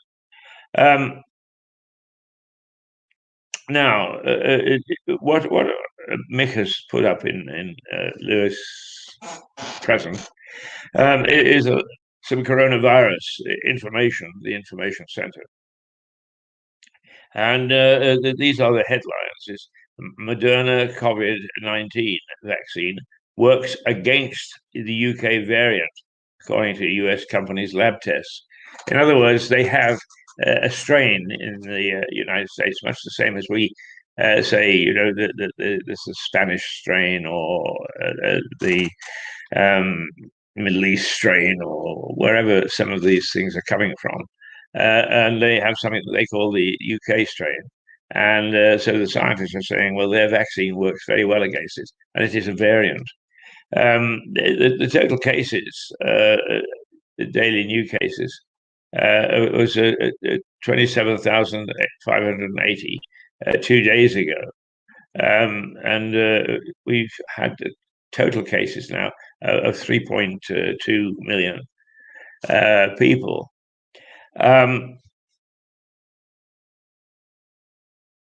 Now, what Mick has put up in Lewes present is some coronavirus information, the information center. And these are the headlines. Is Moderna COVID-19 vaccine works against the UK variant, according to US companies' lab tests. In other words, they have a strain in the United States, much the same as we say, this is Spanish strain or the Middle East strain or wherever some of these things are coming from. And they have something that they call the UK strain. And so the scientists are saying, well, their vaccine works very well against it, and it is a variant. The total cases, the daily new cases, was 27,580 2 days ago. And we've had total cases now of 3.2 million people.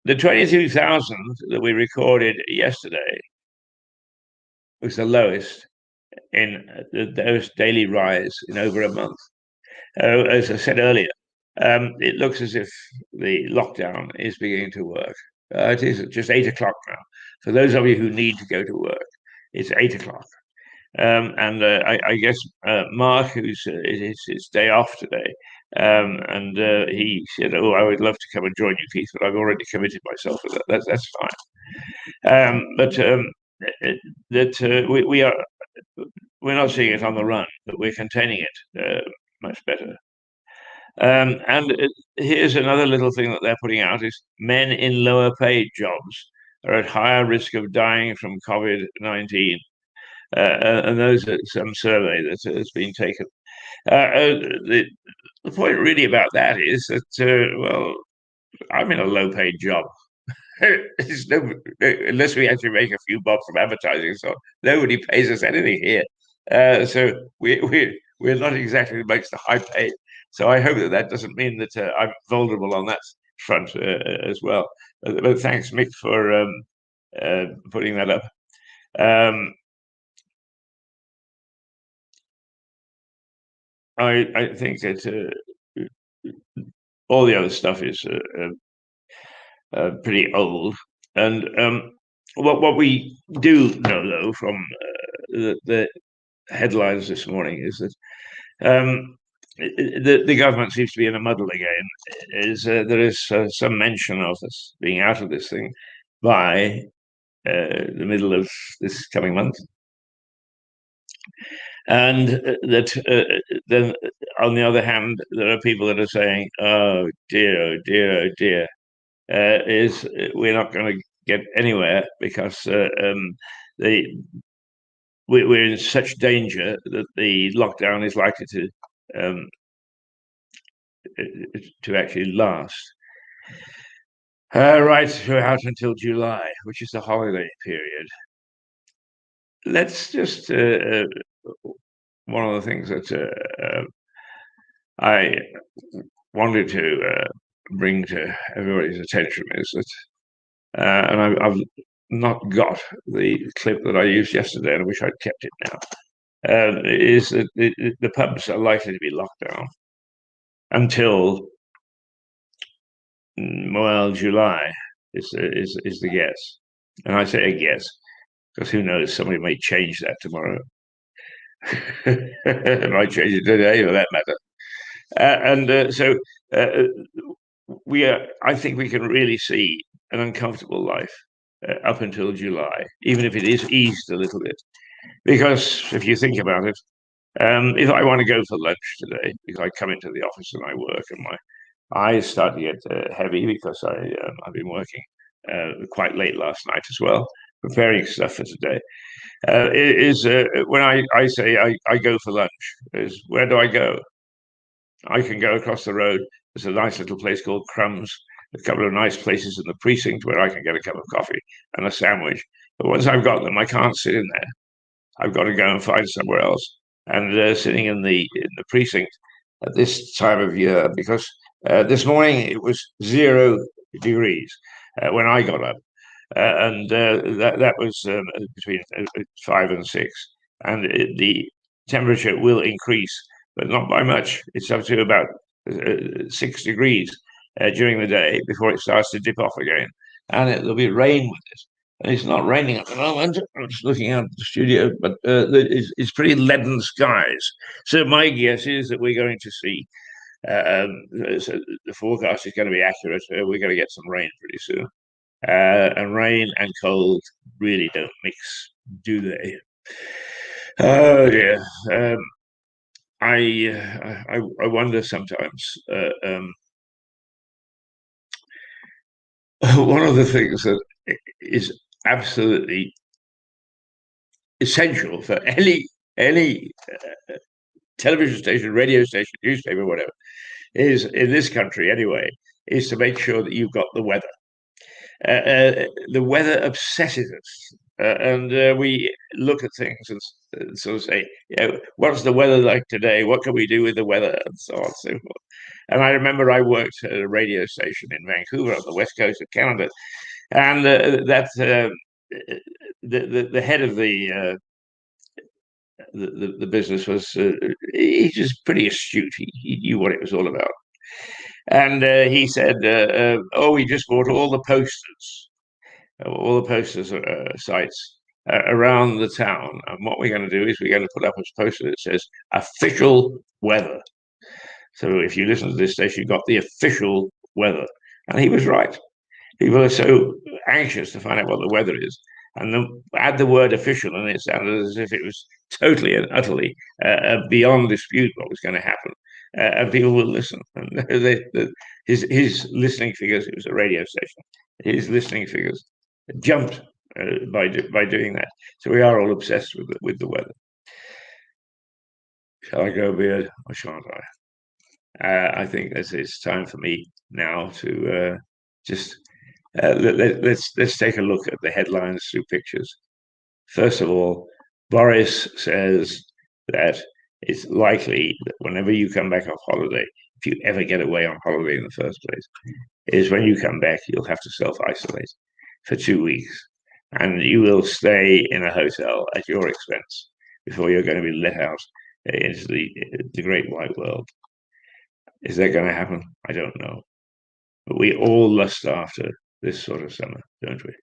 The 22,000 that we recorded yesterday was the lowest in those daily rise in over a month. As I said earlier, it looks as if the lockdown is beginning to work. It is just 8 o'clock now. For those of you who need to go to work, it's 8 o'clock. And I guess Mark, who's it's his day off today, and he said, "Oh, I would love to come and join you, Keith, but I've already committed myself to that. That's fine." We're not seeing it on the run, but we're containing it much better. And here's another little thing that they're putting out: is men in lower paid jobs are at higher risk of dying from COVID-19. And those are some survey that has been taken. The point really about that is that, well, I'm in a low-paid job. unless we actually make a few bob from advertising, so nobody pays us anything here. So we're not exactly amongst the high paid. So I hope that doesn't mean that I'm vulnerable on that front as well. But thanks, Mick, for putting that up. I think that all the other stuff is pretty old, and what we do know, though, from the headlines this morning is that the government seems to be in a muddle again. There is some mention of us being out of this thing by the middle of this coming month, and then on the other hand, there are people that are saying, "Oh dear, oh dear, oh dear." We're not going to get anywhere because we're in such danger that the lockdown is likely to actually last right throughout until July, which is the holiday period. Let's just one of the things that I wanted to bring to everybody's attention is that, and I've not got the clip that I used yesterday, and I wish I'd kept it now, is that the pubs are likely to be locked down until, well, July is the guess. And I say a guess because who knows, somebody may change that tomorrow. It might change it today for that matter. So I think we can really see an uncomfortable life up until July, even if it is eased a little bit. Because if you think about it, if I want to go for lunch today, because I come into the office and I work, and my eyes start to get heavy because I've been working quite late last night as well, preparing stuff for today. When I say I go for lunch, is where do I go? I can go across the road. There's a nice little place called Crumbs, a couple of nice places in the precinct where I can get a cup of coffee and a sandwich. But once I've got them, I can't sit in there. I've got to go and find somewhere else. And sitting in the precinct at this time of year, because this morning it was 0 degrees when I got up, and that was between 5 and 6, and the temperature will increase, but not by much. It's up to about 6 degrees during the day before it starts to dip off again, and there'll be rain with it. And it's not raining at the moment. I'm just looking out at the studio, but it's pretty leaden skies. So my guess is that we're going to see. So the forecast is going to be accurate. We're going to get some rain pretty soon. And rain and cold really don't mix, do they? Oh dear. I wonder sometimes. One of the things that is absolutely essential for any television station, radio station, newspaper, whatever, is in this country anyway, is to make sure that you've got the weather. The weather obsesses us, and we look at things and sort of say, what's the weather like today? What can we do with the weather, and so on and so forth. And I remember I worked at a radio station in Vancouver on the west coast of Canada, and the head of the business was he's just pretty astute. He knew what it was all about. And he said, "Oh, we just bought all the posters sites around the town. And what we're going to do is we're going to put up a poster that says official weather. So if you listen to this station, you've got the official weather." And he was right. People are so anxious to find out what the weather is. And add the word official, and it sounded as if it was totally and utterly beyond dispute what was going to happen. And people will listen. And his listening figures, it was a radio station, his listening figures jumped by doing that. So we are all obsessed with the weather. Shall I go, Beard, or shan't I? I think it's time for me now to just Let's take a look at the headlines through pictures. First of all, Boris says that it's likely that whenever you come back off holiday, if you ever get away on holiday in the first place, is when you come back, you'll have to self-isolate for 2 weeks. And you will stay in a hotel at your expense before you're going to be let out into the great wide world. Is that going to happen? I don't know. But we all lust after this sort of summer, don't we?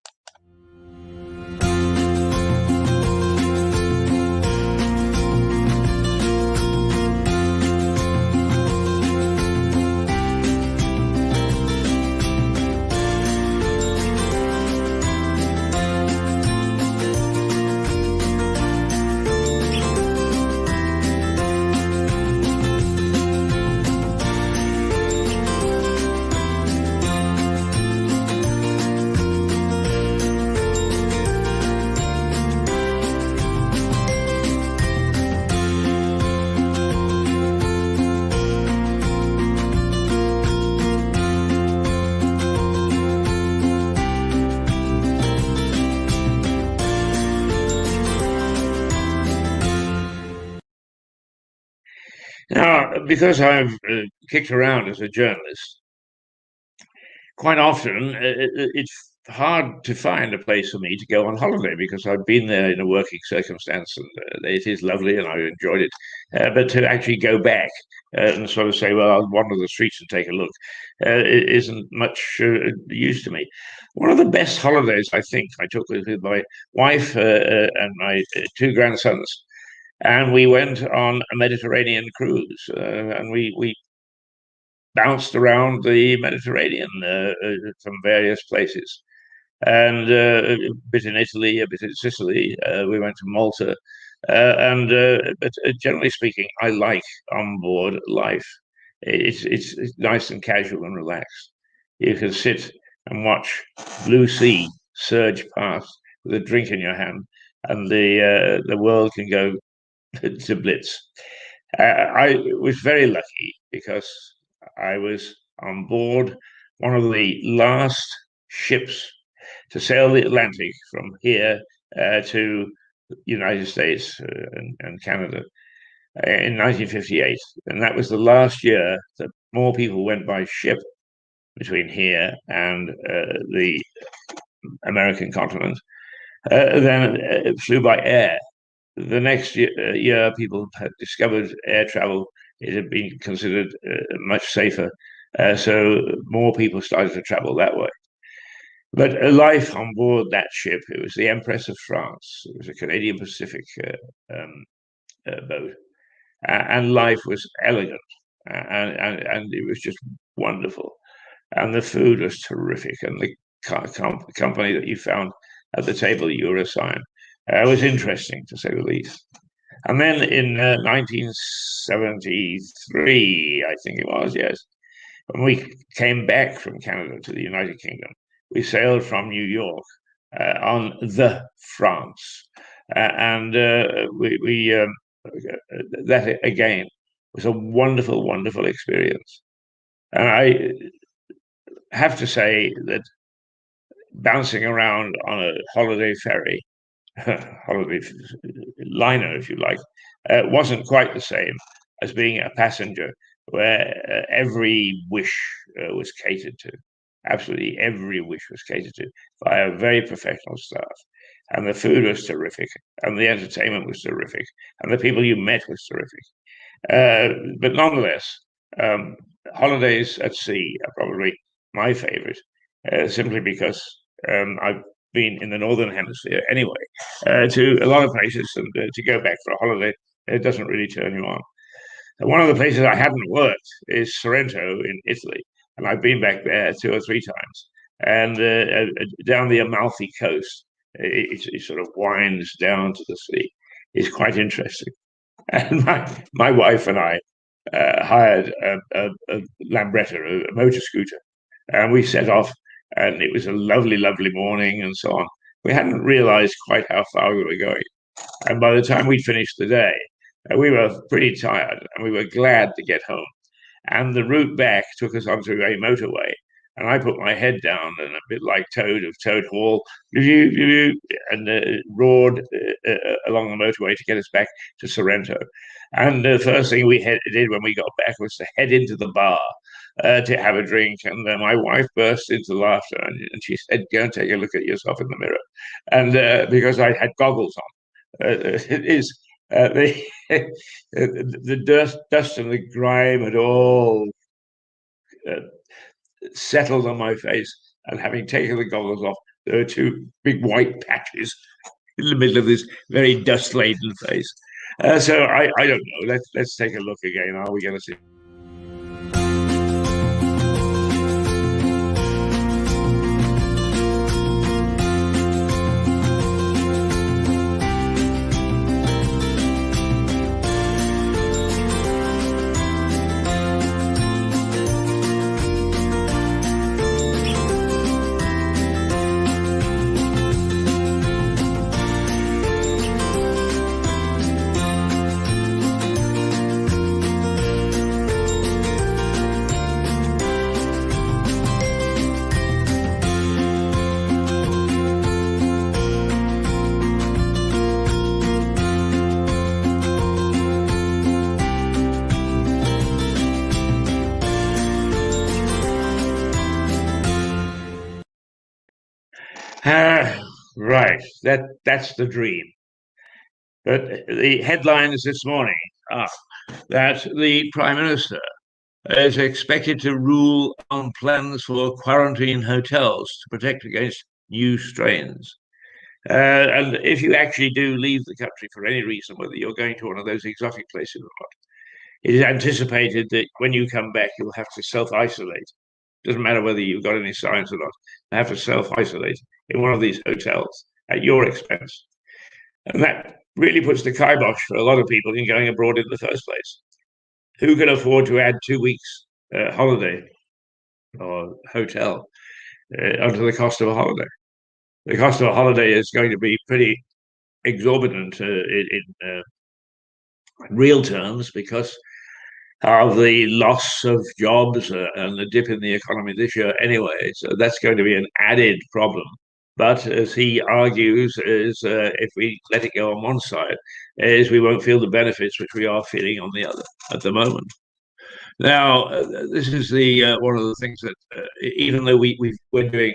Now, because I've kicked around as a journalist, quite often it's hard to find a place for me to go on holiday because I've been there in a working circumstance and it is lovely and I enjoyed it. But to actually go back and sort of say, well, I'll wander the streets and take a look, it isn't much use to me. One of the best holidays I think I took was with my wife and my two grandsons. And we went on a Mediterranean cruise, and we bounced around the Mediterranean from various places, and a bit in Italy, a bit in Sicily. We went to Malta, but generally speaking, I like onboard life. It's nice and casual and relaxed. You can sit and watch blue sea surge past with a drink in your hand, and the world can go to blitz. I was very lucky because I was on board one of the last ships to sail the Atlantic from here to the United States and Canada in 1958. And that was the last year that more people went by ship between here and the American continent than flew by air. The next year, people had discovered air travel. It had been considered much safer. So more people started to travel that way. But life on board that ship, it was the Empress of France. It was a Canadian Pacific boat. And life was elegant. And it was just wonderful. And the food was terrific. And the company that you found at the table you were assigned was interesting, to say the least. And then in 1973, I think it was, yes, when we came back from Canada to the United Kingdom, we sailed from New York on the France. And that again was a wonderful, wonderful experience. And I have to say that bouncing around on a holiday ferry, holiday liner, if you like, wasn't quite the same as being a passenger where every wish was catered to. Absolutely every wish was catered to by a very professional staff. And the food was terrific, and the entertainment was terrific, and the people you met was terrific. But nonetheless, holidays at sea are probably my favorite, simply because I've been in the Northern Hemisphere anyway, to a lot of places, and to go back for a holiday, it doesn't really turn you on. And one of the places I hadn't worked is Sorrento in Italy, and I've been back there 2 or 3 times. And down the Amalfi Coast, it sort of winds down to the sea. It's quite interesting. And my wife and I hired a Lambretta, a motor scooter, and we set off, and it was a lovely, lovely morning and so on. We hadn't realized quite how far we were going. And by the time we'd finished the day, we were pretty tired and we were glad to get home. And the route back took us onto a motorway. And I put my head down, and a bit like Toad of Toad Hall, and roared along the motorway to get us back to Sorrento. And the first thing we did when we got back was to head into the bar to have a drink. And my wife burst into laughter, and she said, "Go and take a look at yourself in the mirror." And because I had goggles on, it is the dust and the grime had all settled on my face, and having taken the goggles off, there were two big white patches in the middle of this very dust-laden face. So I don't know. Let's take a look again. Are we going to see? Right, that's the dream. But the headlines this morning are that the Prime Minister is expected to rule on plans for quarantine hotels to protect against new strains. And if you actually do leave the country for any reason, whether you're going to one of those exotic places or not, it is anticipated that when you come back, you'll have to self-isolate. Doesn't matter whether you've got any signs or not. You have to self-isolate in one of these hotels at your expense. And that really puts the kibosh for a lot of people in going abroad in the first place. Who can afford to add 2 weeks holiday or hotel onto the cost of a holiday? The cost of a holiday is going to be pretty exorbitant in real terms because of the loss of jobs and the dip in the economy this year anyway. So that's going to be an added problem. But as he argues, is if we let it go on one side, is we won't feel the benefits which we are feeling on the other at the moment. Now, this is the one of the things that even though we're doing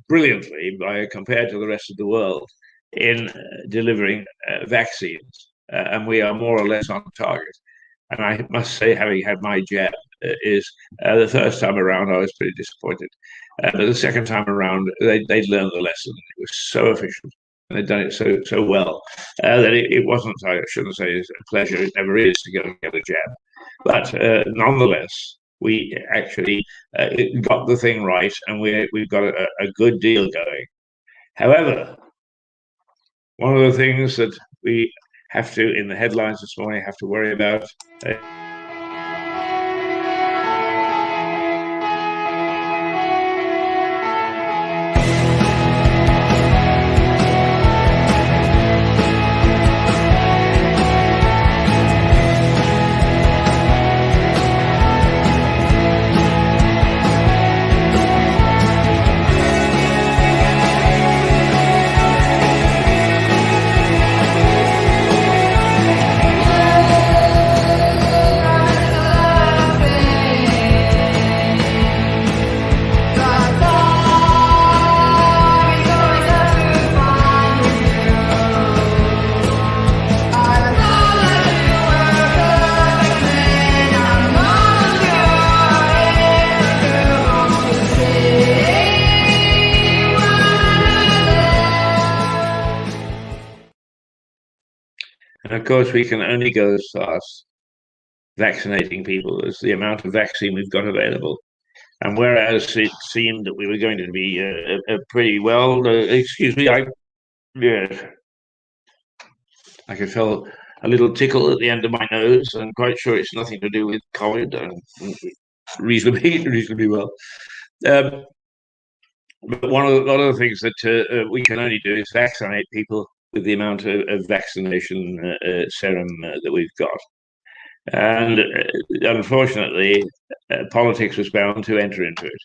brilliantly compared to the rest of the world in delivering vaccines, and we are more or less on target. And I must say, having had my jab, is the first time around I was pretty disappointed. But the second time around, they'd learned the lesson. It was so efficient, and they'd done it so well that it wasn't, I shouldn't say, a pleasure. It never is to go and get a jab. But nonetheless, we actually got the thing right, and we've got a good deal going. However, one of the things that we have to, in the headlines this morning, have to worry about. And of course, we can only go as fast vaccinating people as the amount of vaccine we've got available. And whereas it seemed that we were going to be pretty well, excuse me, I could feel a little tickle at the end of my nose. I'm quite sure it's nothing to do with COVID. Reasonably well. But one of the things that we can only do is vaccinate people with the amount of vaccination serum that we've got. And unfortunately, politics was bound to enter into it.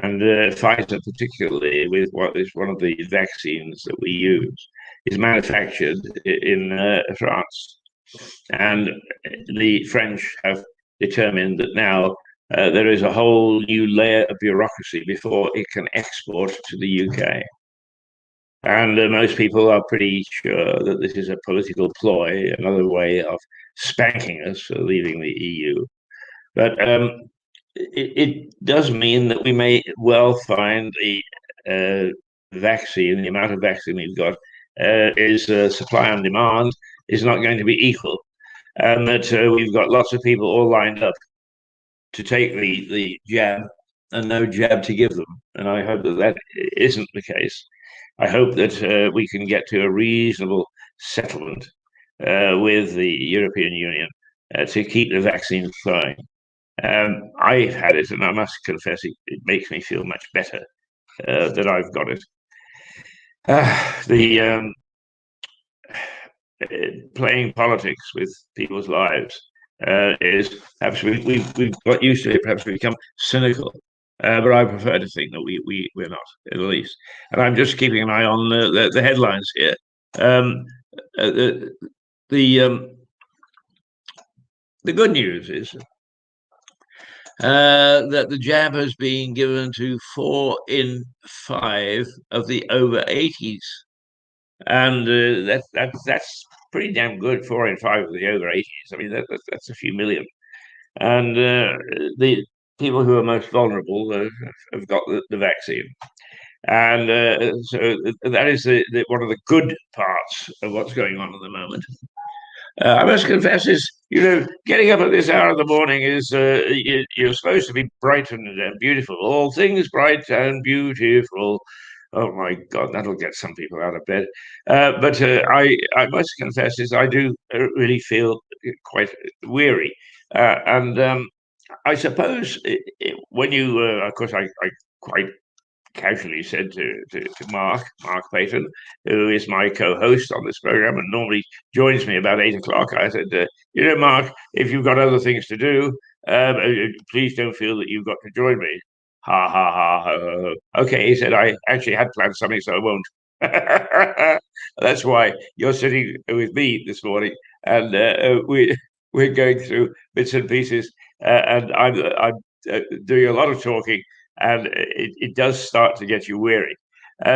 And Pfizer, particularly, with what is one of the vaccines that we use, is manufactured in France. And the French have determined that now there is a whole new layer of bureaucracy before it can export to the UK. And most people are pretty sure that this is a political ploy, another way of spanking us for leaving the EU. But it does mean that we may well find the vaccine, the amount of vaccine we've got, is supply and demand is not going to be equal. And that we've got lots of people all lined up to take the jab and no jab to give them. And I hope that that isn't the case. I hope that we can get to a reasonable settlement with the European Union to keep the vaccine flowing. I've had it, and I must confess it makes me feel much better that I've got it. The playing politics with people's lives is perhaps we've got used to it. Perhaps we become cynical, but I prefer to think that we're not, at least. And I'm just keeping an eye on the headlines here. The good news is that the jab has been given to 4 in 5 of the over 80s. And that's pretty damn good. 4 in 5 of the over 80s. I mean, that's a few million. And the people who are most vulnerable have got the vaccine. And so that is one of the good parts of what's going on at the moment. I must confess, getting up at this hour of the morning is you're supposed to be bright and beautiful. All things bright and beautiful. Oh my God, that'll get some people out of bed. But I must confess, I do really feel quite weary. And I suppose when you, of course, I quite casually said to Mark Payton, who is my co-host on this program and normally joins me about 8 o'clock. I said, Mark, if you've got other things to do, please don't feel that you've got to join me. Ha ha ha. Ha. Okay, he said, I actually had planned something, so I won't. That's why you're sitting with me this morning, and we're going through bits and pieces, and I'm doing a lot of talking, and it does start to get you weary.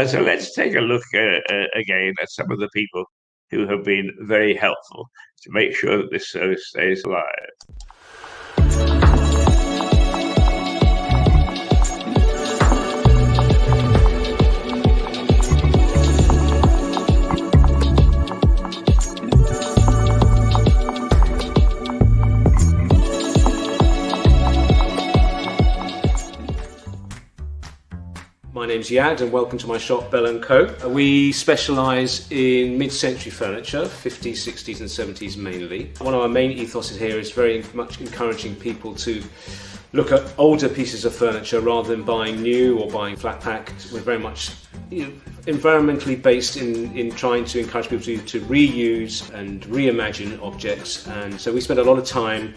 So let's take a look again at some of the people who have been very helpful to make sure that this service stays alive. My name's Yad and welcome to my shop, Bell & Co. We specialise in mid-century furniture, 50s, 60s and 70s mainly. One of our main ethoses here is very much encouraging people to look at older pieces of furniture rather than buying new or buying flat pack. We're very much environmentally based in trying to encourage people to reuse and reimagine objects, and so we spend a lot of time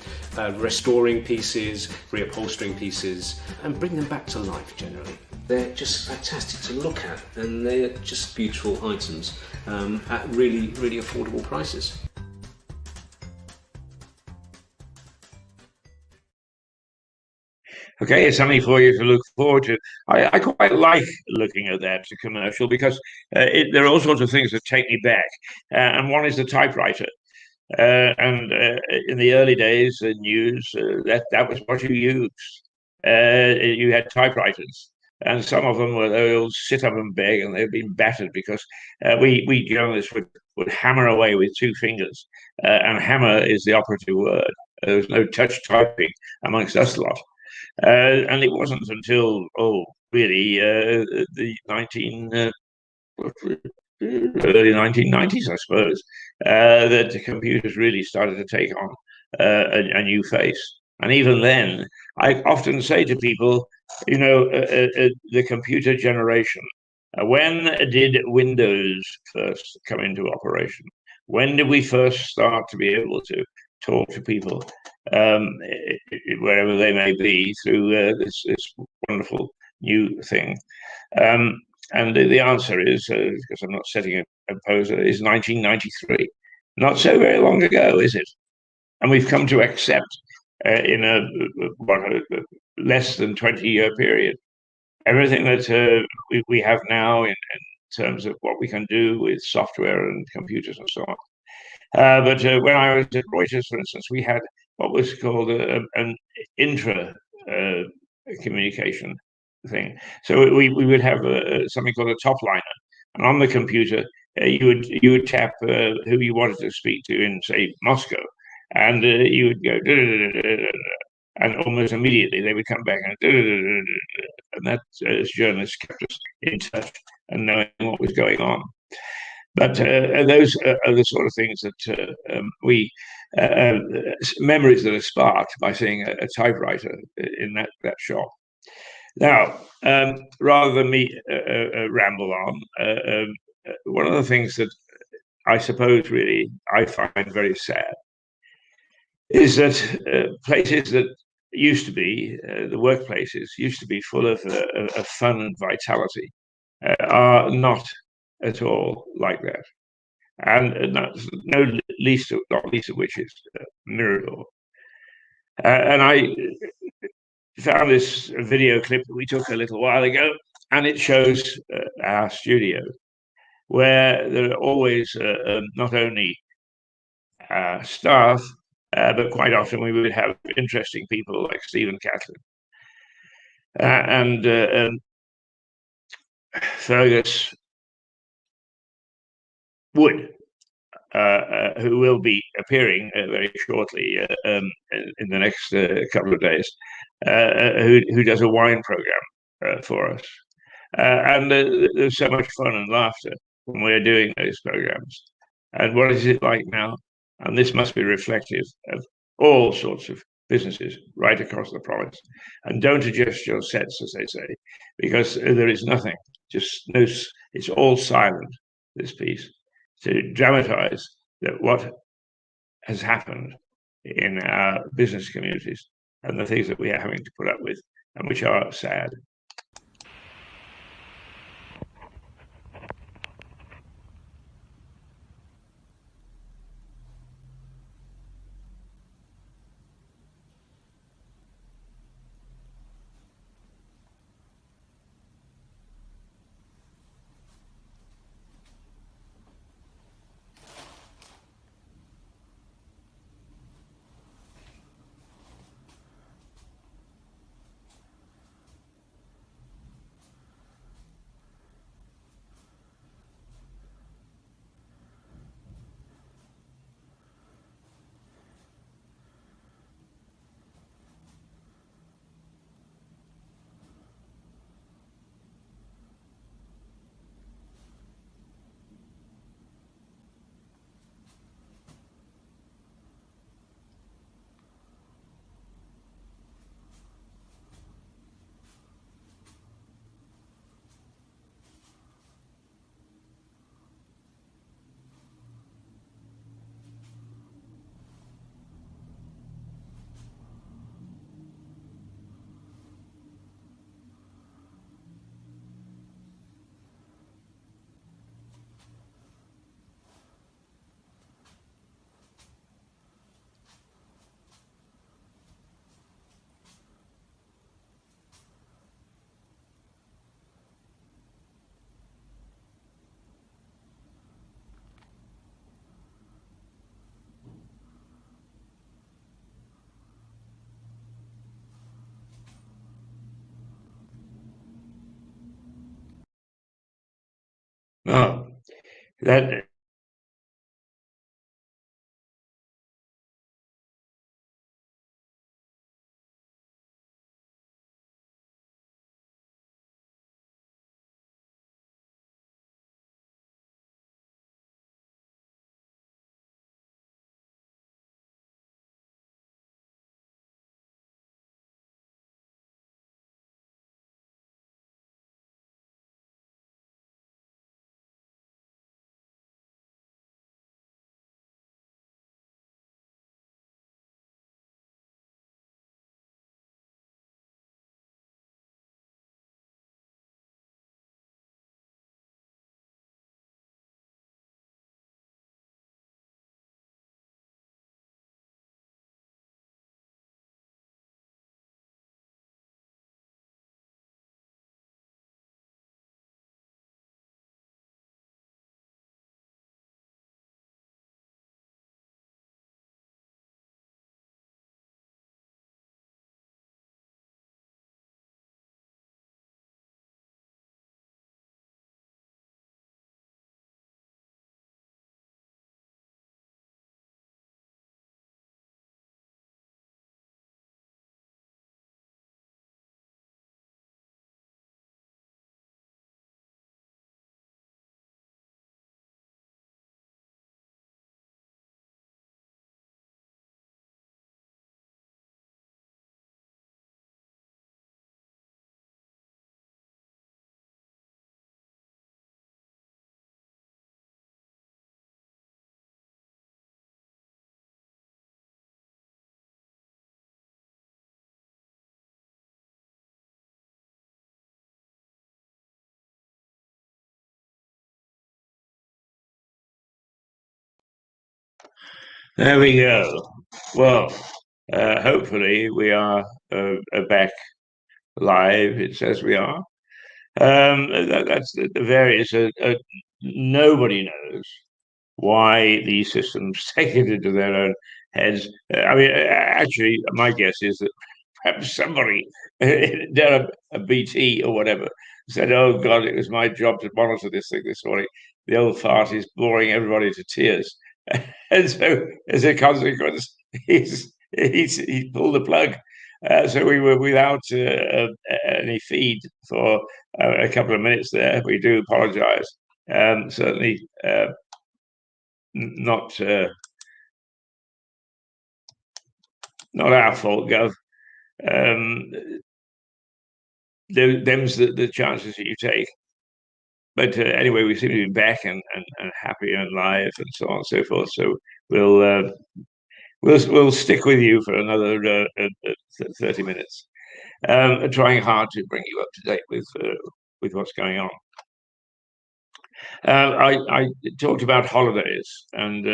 restoring pieces, reupholstering pieces and bring them back to life generally. They're just fantastic to look at, and they're just beautiful items at really, really affordable prices. Okay, it's something for you to look forward to. I quite like looking at that commercial because there are all sorts of things that take me back, and one is the typewriter. And in the early days, the news, that was what you used. You had typewriters. And some of them were they'll sit up and beg, and they've been battered because we journalists would hammer away with 2 fingers, and hammer is the operative word. There was no touch typing amongst us lot, and it wasn't until really the early 1990s, I suppose, that the computers really started to take on a new face. And even then, I often say to people, the computer generation, when did Windows first come into operation? When did we first start to be able to talk to people wherever they may be through this wonderful new thing? And the answer is, because I'm not setting a poser, is 1993. Not so very long ago, is it? And we've come to accept in a less than 20-year period everything that we have now in terms of what we can do with software and computers and so on. But when I was at Reuters, for instance, we had what was called an intra communication thing. So we would have something called a top liner, and on the computer you would tap who you wanted to speak to in, say, Moscow, and you would go, and almost immediately they would come back and that, as journalists, kept us in touch and knowing what was going on. But those are the sort of things that we memories that are sparked by seeing a typewriter in that shop. Now, rather than me ramble on, one of the things that I suppose really I find very sad is that places that used to be the workplaces used to be full of fun and vitality are not at all like that, and not least of which is Mirador. And I found this video clip that we took a little while ago, and it shows our studio, where there are always not only staff, but quite often we would have interesting people like Stephen Catlin and Fergus Wood, who will be appearing very shortly in the next couple of days, who does a wine program for us. And there's so much fun and laughter when we're doing those programs. And what is it like now? And this must be reflective of all sorts of businesses right across the province. And don't adjust your sets, as they say, because there is nothing, just no, it's all silent, this piece, to dramatize that what has happened in our business communities and the things that we are having to put up with, and which are sad. Oh, that There we go. Well, hopefully we are back live. It says we are. That's the various. Nobody knows why these systems take it into their own heads. I mean, actually, my guess is that perhaps somebody down a BT or whatever said, "Oh God, it was my job to monitor this thing this morning. The old fart is boring everybody to tears," and so as a consequence, he's pulled the plug. So we were without any feed for a couple of minutes there. We do apologise. Certainly not not our fault, Gov. Um, them's the chances that you take. But anyway, we seem to be back and happy and live and so on and so forth. So we'll we'll stick with you for another 30 minutes, trying hard to bring you up to date with what's going on. I talked about holidays, and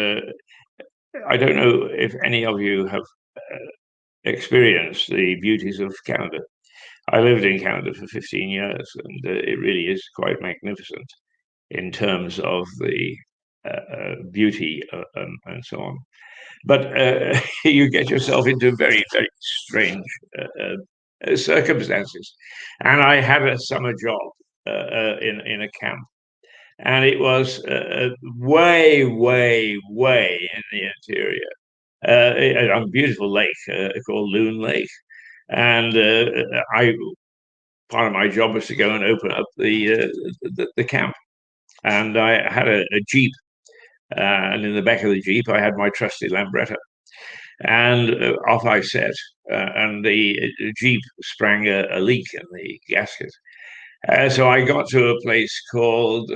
I don't know if any of you have experienced the beauties of Canada. I lived in Canada for 15 years, and it really is quite magnificent in terms of the beauty and so on. But you get yourself into very, very strange circumstances. And I had a summer job in a camp, and it was way, way, way in the interior, on a beautiful lake called Loon Lake. And I part of my job was to go and open up the camp. And I had a Jeep, and in the back of the Jeep, I had my trusty Lambretta. And off I set, and the Jeep sprang a leak in the gasket. So I got to a place called,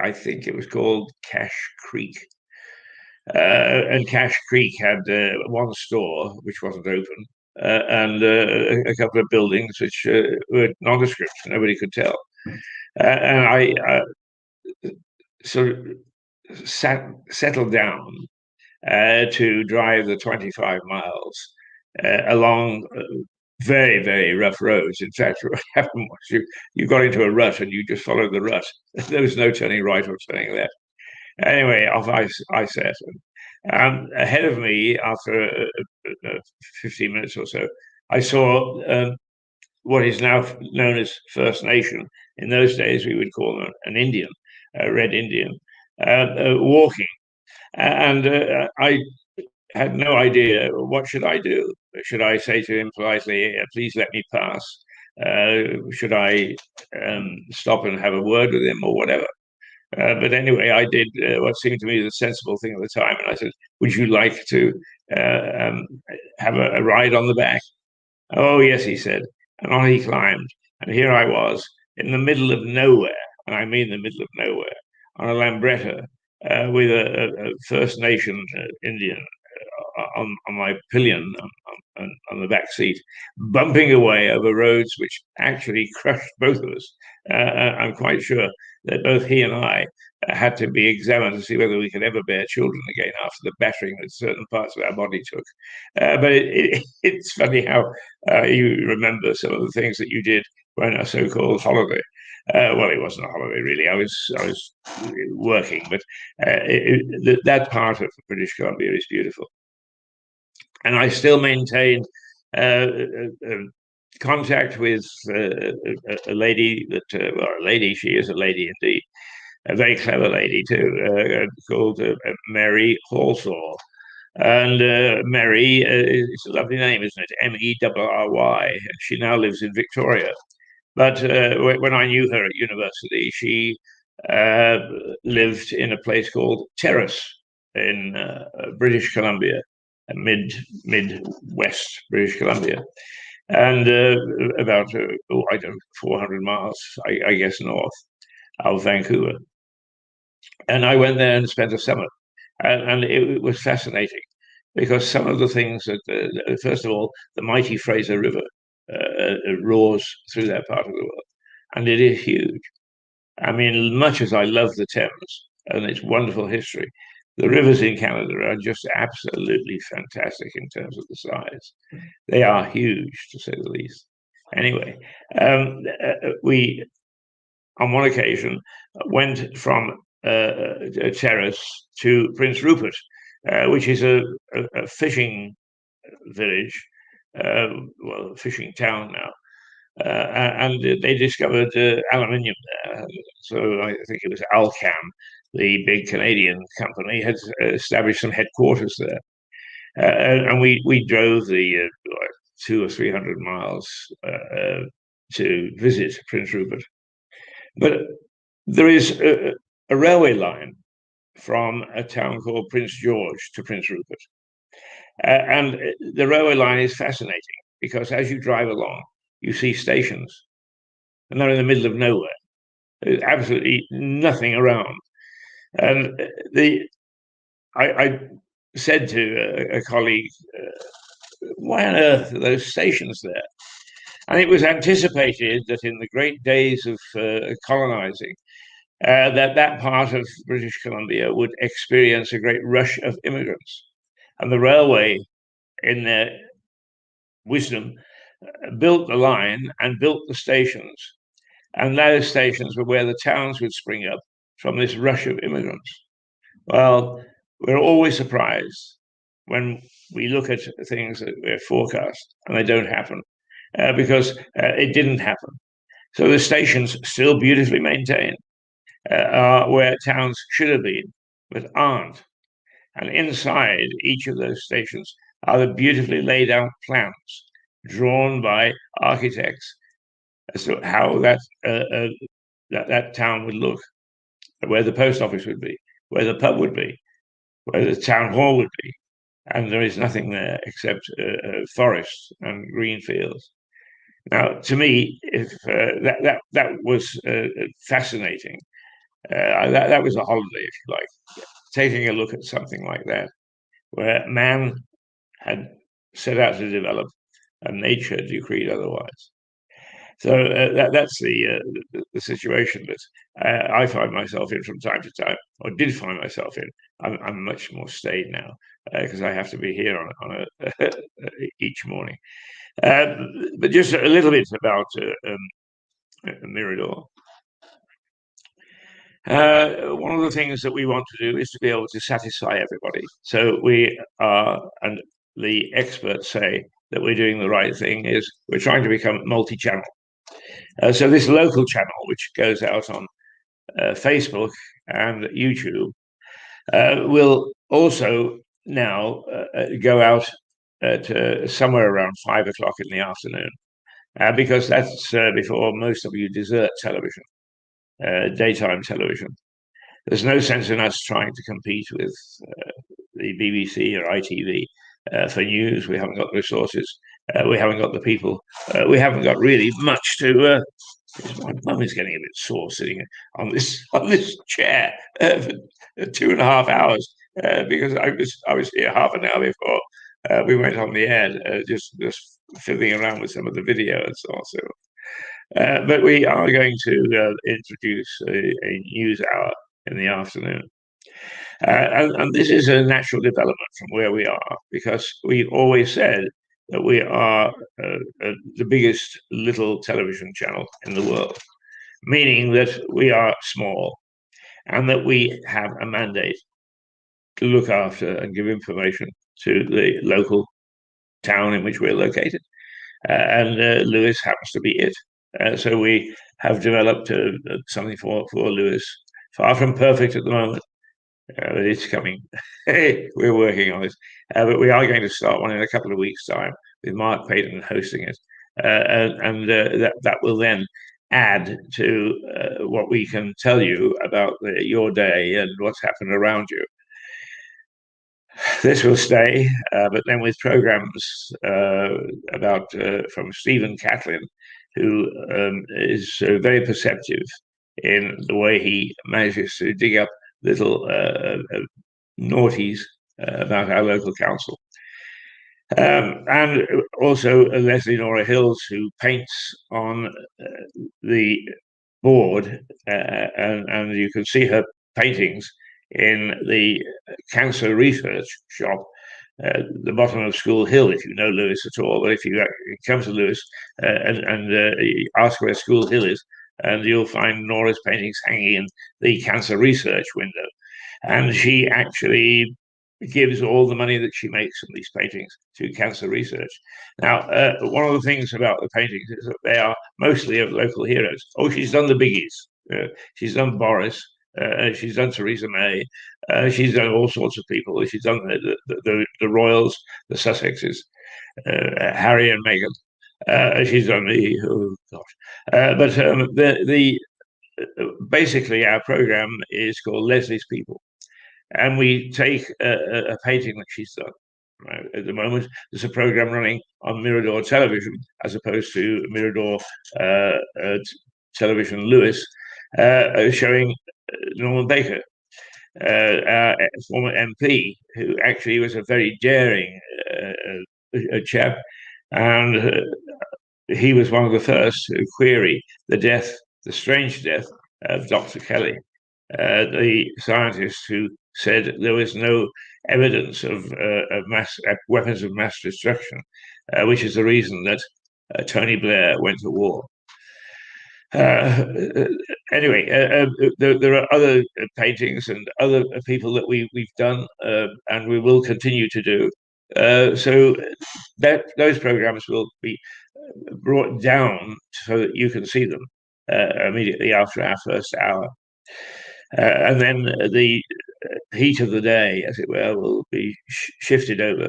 I think it was called Cache Creek. And Cache Creek had one store, which wasn't open, and a couple of buildings which were nondescript. Nobody could tell. And I sort of settled down to drive the 25 miles along very, very rough roads. In fact, what happened was you got into a rut and you just followed the rut. There was no turning right or turning left. Anyway, off I set. Ahead of me, after 15 minutes or so, I saw what is now known as First Nation. In those days, we would call them an Indian, a red Indian, walking. And I had no idea what should I do. Should I say to him politely, "Please let me pass"? Should I stop and have a word with him or whatever? But anyway, I did what seemed to me the sensible thing at the time, and I said, "Would you like to have a ride on the back?" "Oh yes," he said, and on he climbed. And here I was in the middle of nowhere, and I mean the middle of nowhere, on a Lambretta with a First Nation Indian on my pillion on the back seat, bumping away over roads which actually crushed both of us. I'm quite sure that both he and I had to be examined to see whether we could ever bear children again after the battering that certain parts of our body took. But it's funny how you remember some of the things that you did on a so-called holiday. Well, it wasn't a holiday really. I was working, but that part of British Columbia is beautiful, and I still maintain contact with a lady that, well, a lady. She is a lady indeed, a very clever lady too, called Mary Halsall. And Mary, it's a lovely name, isn't it? Merry. She now lives in Victoria. But when I knew her at university, she lived in a place called Terrace in British Columbia, mid-west British Columbia, and about I don't know, 400 miles, I guess, north of Vancouver. And I went there and spent a summer, and it was fascinating because some of the things that, first of all, the mighty Fraser River roars through that part of the world, and it is huge. I mean, much as I love the Thames and its wonderful history, The rivers in Canada are just absolutely fantastic in terms of the size. They are huge, to say the least. Anyway, we, on one occasion, went from a terrace to Prince Rupert, which is a fishing village, well, fishing town now. And they discovered aluminium there. So I think it was Alcam, the big Canadian company, had established some headquarters there. And we drove the 200 or 300 miles to visit Prince Rupert. But there is a railway line from a town called Prince George to Prince Rupert. And the railway line is fascinating because as you drive along, you see stations, and they're in the middle of nowhere. There's absolutely nothing around. And I said to a colleague, why on earth are those stations there? And it was anticipated that in the great days of colonizing, that part of British Columbia would experience a great rush of immigrants. And the railway, in their wisdom, built the line and built the stations. And those stations were where the towns would spring up from this rush of immigrants. Well, we're always surprised when we look at things that we're forecast and they don't happen because it didn't happen. So the stations, still beautifully maintained, are where towns should have been, but aren't. And inside each of those stations are the beautifully laid out plans drawn by architects as to how that town would look, where the post office would be, where the pub would be, where the town hall would be. And there is nothing there except forests and green fields. Now, to me, if that was fascinating. That was a holiday, if you like, taking a look at something like that, where man had set out to develop and nature decreed otherwise. So that's the situation that I find myself in from time to time, or did find myself in. I'm much more staid now because I have to be here on each morning. But just a little bit about Mirador. One of the things that we want to do is to be able to satisfy everybody. So we are, and the experts say that we're doing the right thing, is we're trying to become multi-channel. So this local channel, which goes out on Facebook and YouTube, will also now go out at somewhere around 5 o'clock in the afternoon, because that's before most of you desert television, daytime television. There's no sense in us trying to compete with the BBC or ITV for news. We haven't got the resources. We haven't got the people. We haven't got really much to. My mum is getting a bit sore sitting on this chair for 2.5 hours because I was here half an hour before we went on the air, just fiddling around with some of the video and so on. So, but we are going to introduce a news hour in the afternoon. And this is a natural development from where we are, because we've always said that we are the biggest little television channel in the world, meaning that we are small and that we have a mandate to look after and give information to the local town in which we're located. And Lewes happens to be it. So we have developed something for Lewes. Far from perfect at the moment, but it's coming. We're working on it. But we are going to start one in a couple of weeks' time with Mark Payton hosting it. And that will then add to what we can tell you about your day and what's happened around you. This will stay, but then with programs about from Stephen Catlin, who is very perceptive in the way he manages to dig up little naughties about our local council. And also Leslie Nora Hills, who paints on the board, and you can see her paintings in the cancer research shop the bottom of School Hill, if you know Lewes at all. But if you come to Lewes and ask where School Hill is, and you'll find Nora's paintings hanging in the cancer research window. And she actually gives all the money that she makes from these paintings to cancer research. Now, one of the things about the paintings is that they are mostly of local heroes. Oh, she's done the biggies. She's done Boris. She's done Theresa May. She's done all sorts of people. She's done the royals, the Sussexes, Harry and Meghan. She's done basically our program is called Leslie's People, and we take a painting that she's done. Right? At the moment, there's a program running on Mirador Television as opposed to Mirador Television Lewes, showing Norman Baker, our former MP, who actually was a very daring chap, and he was one of the first to query the strange death of Dr. Kelly, the scientist who said there was no evidence of weapons of mass destruction, which is the reason that Tony Blair went to war. Anyway, there are other paintings and other people that we've done and we will continue to do. So those programs will be brought down so that you can see them immediately after our first hour. And then the heat of the day, as it were, will be shifted over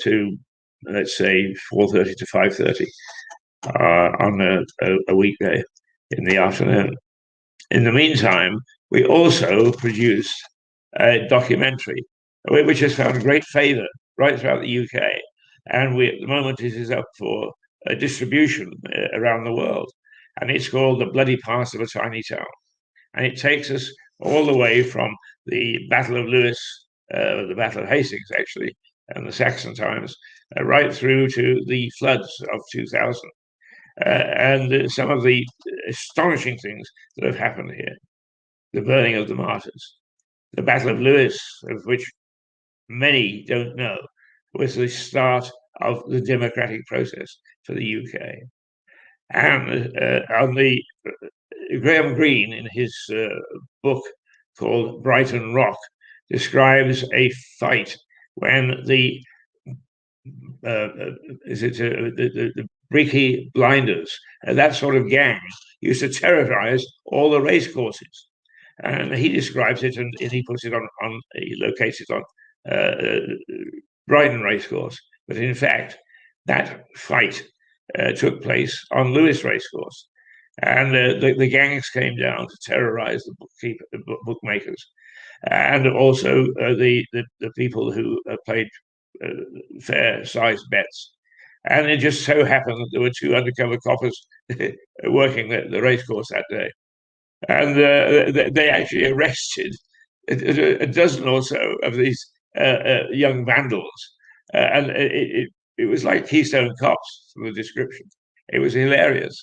to, let's say, 4:30 to 5:30 on a weekday in the afternoon. In the meantime, we also produced a documentary, which has found great favour right throughout the UK. And at the moment, it is up for distribution around the world. And it's called The Bloody Past of a Tiny Town. And it takes us all the way from the Battle of Lewes, the Battle of Hastings, actually, and the Saxon times, right through to the floods of 2000. And some of the astonishing things that have happened here. The burning of the martyrs. The Battle of Lewes, of which many don't know, was the start of the democratic process for the UK. And on the Graham Greene, in his book called Brighton Rock, describes a fight when the Bricky Blinders, that sort of gang, used to terrorize all the race courses. And he describes it, and he puts it he locates it on Brighton Racecourse. But in fact, that fight took place on Lewes Racecourse. And the gangs came down to terrorize the bookmakers, and also the people who played fair-sized bets. And it just so happened that there were two undercover coppers working the racecourse that day. And they actually arrested a dozen or so of these young vandals. And it was like Keystone Cops from the description. It was hilarious.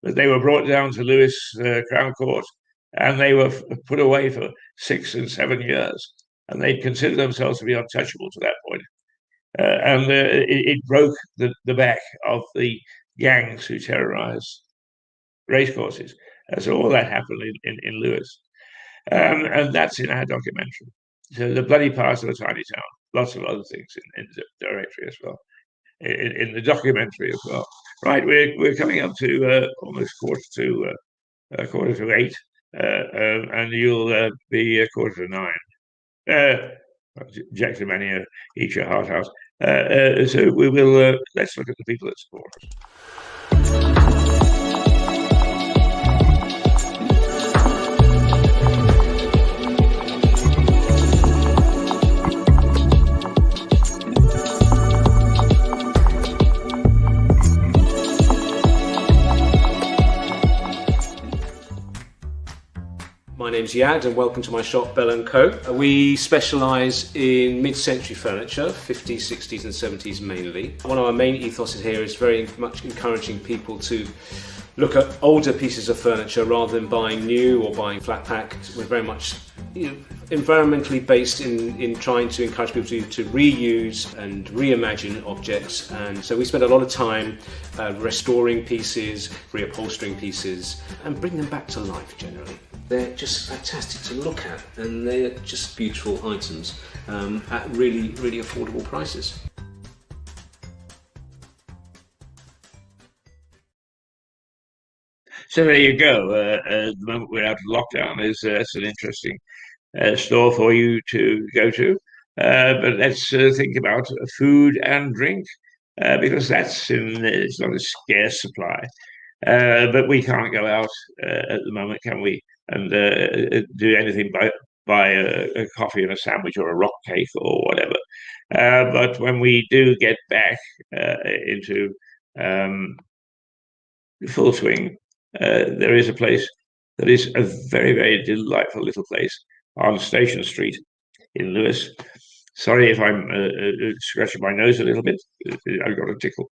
But they were brought down to Lewes Crown Court, and they were put away for 6 and 7 years. And they considered themselves to be untouchable to that point. And it broke the back of the gangs who terrorized racecourses. So all that happened in Lewes. And that's in our documentary. So The Bloody Past of a Tiny Town. Lots of other things in the directory as well. In the documentary as well. Right, we're coming up to almost quarter to 8, and you'll be a 8:45. Jack Manio, eat your heart out. So we will. Let's look at the people that support us. My name's Yad and welcome to my shop, Bell & Co. We specialise in mid-century furniture, 50s, 60s and 70s mainly. One of our main ethoses here is very much encouraging people to look at older pieces of furniture rather than buying new or buying flat pack. We're very much environmentally based in trying to encourage people to reuse and reimagine objects, and so we spend a lot of time restoring pieces, reupholstering pieces, and bring them back to life generally. They're just fantastic to look at, and they're just beautiful items at really, really affordable prices. So there you go. The moment we're out of lockdown is it's an interesting store for you to go to. But let's think about food and drink because it's not a scarce supply. But we can't go out at the moment, can we? And do anything buy a coffee and a sandwich or a rock cake or whatever. But when we do get back into full swing, there is a place that is a very, very delightful little place on Station Street in Lewes. Sorry if I'm scratching my nose a little bit. I've got a tickle.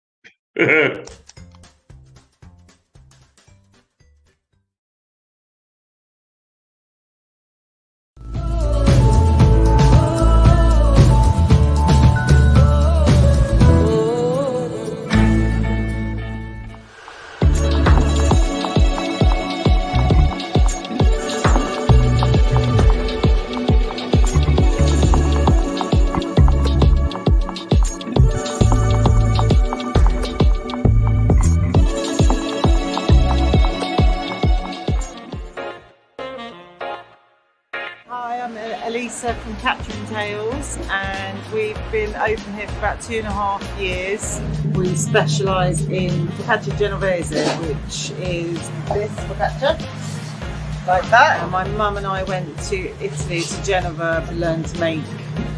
Elisa from Capturing Tales, and we've been open here for about 2.5 years. We specialise in focaccia genovese, which is this focaccia, like that. And my mum and I went to Italy, to Genova, to learn to make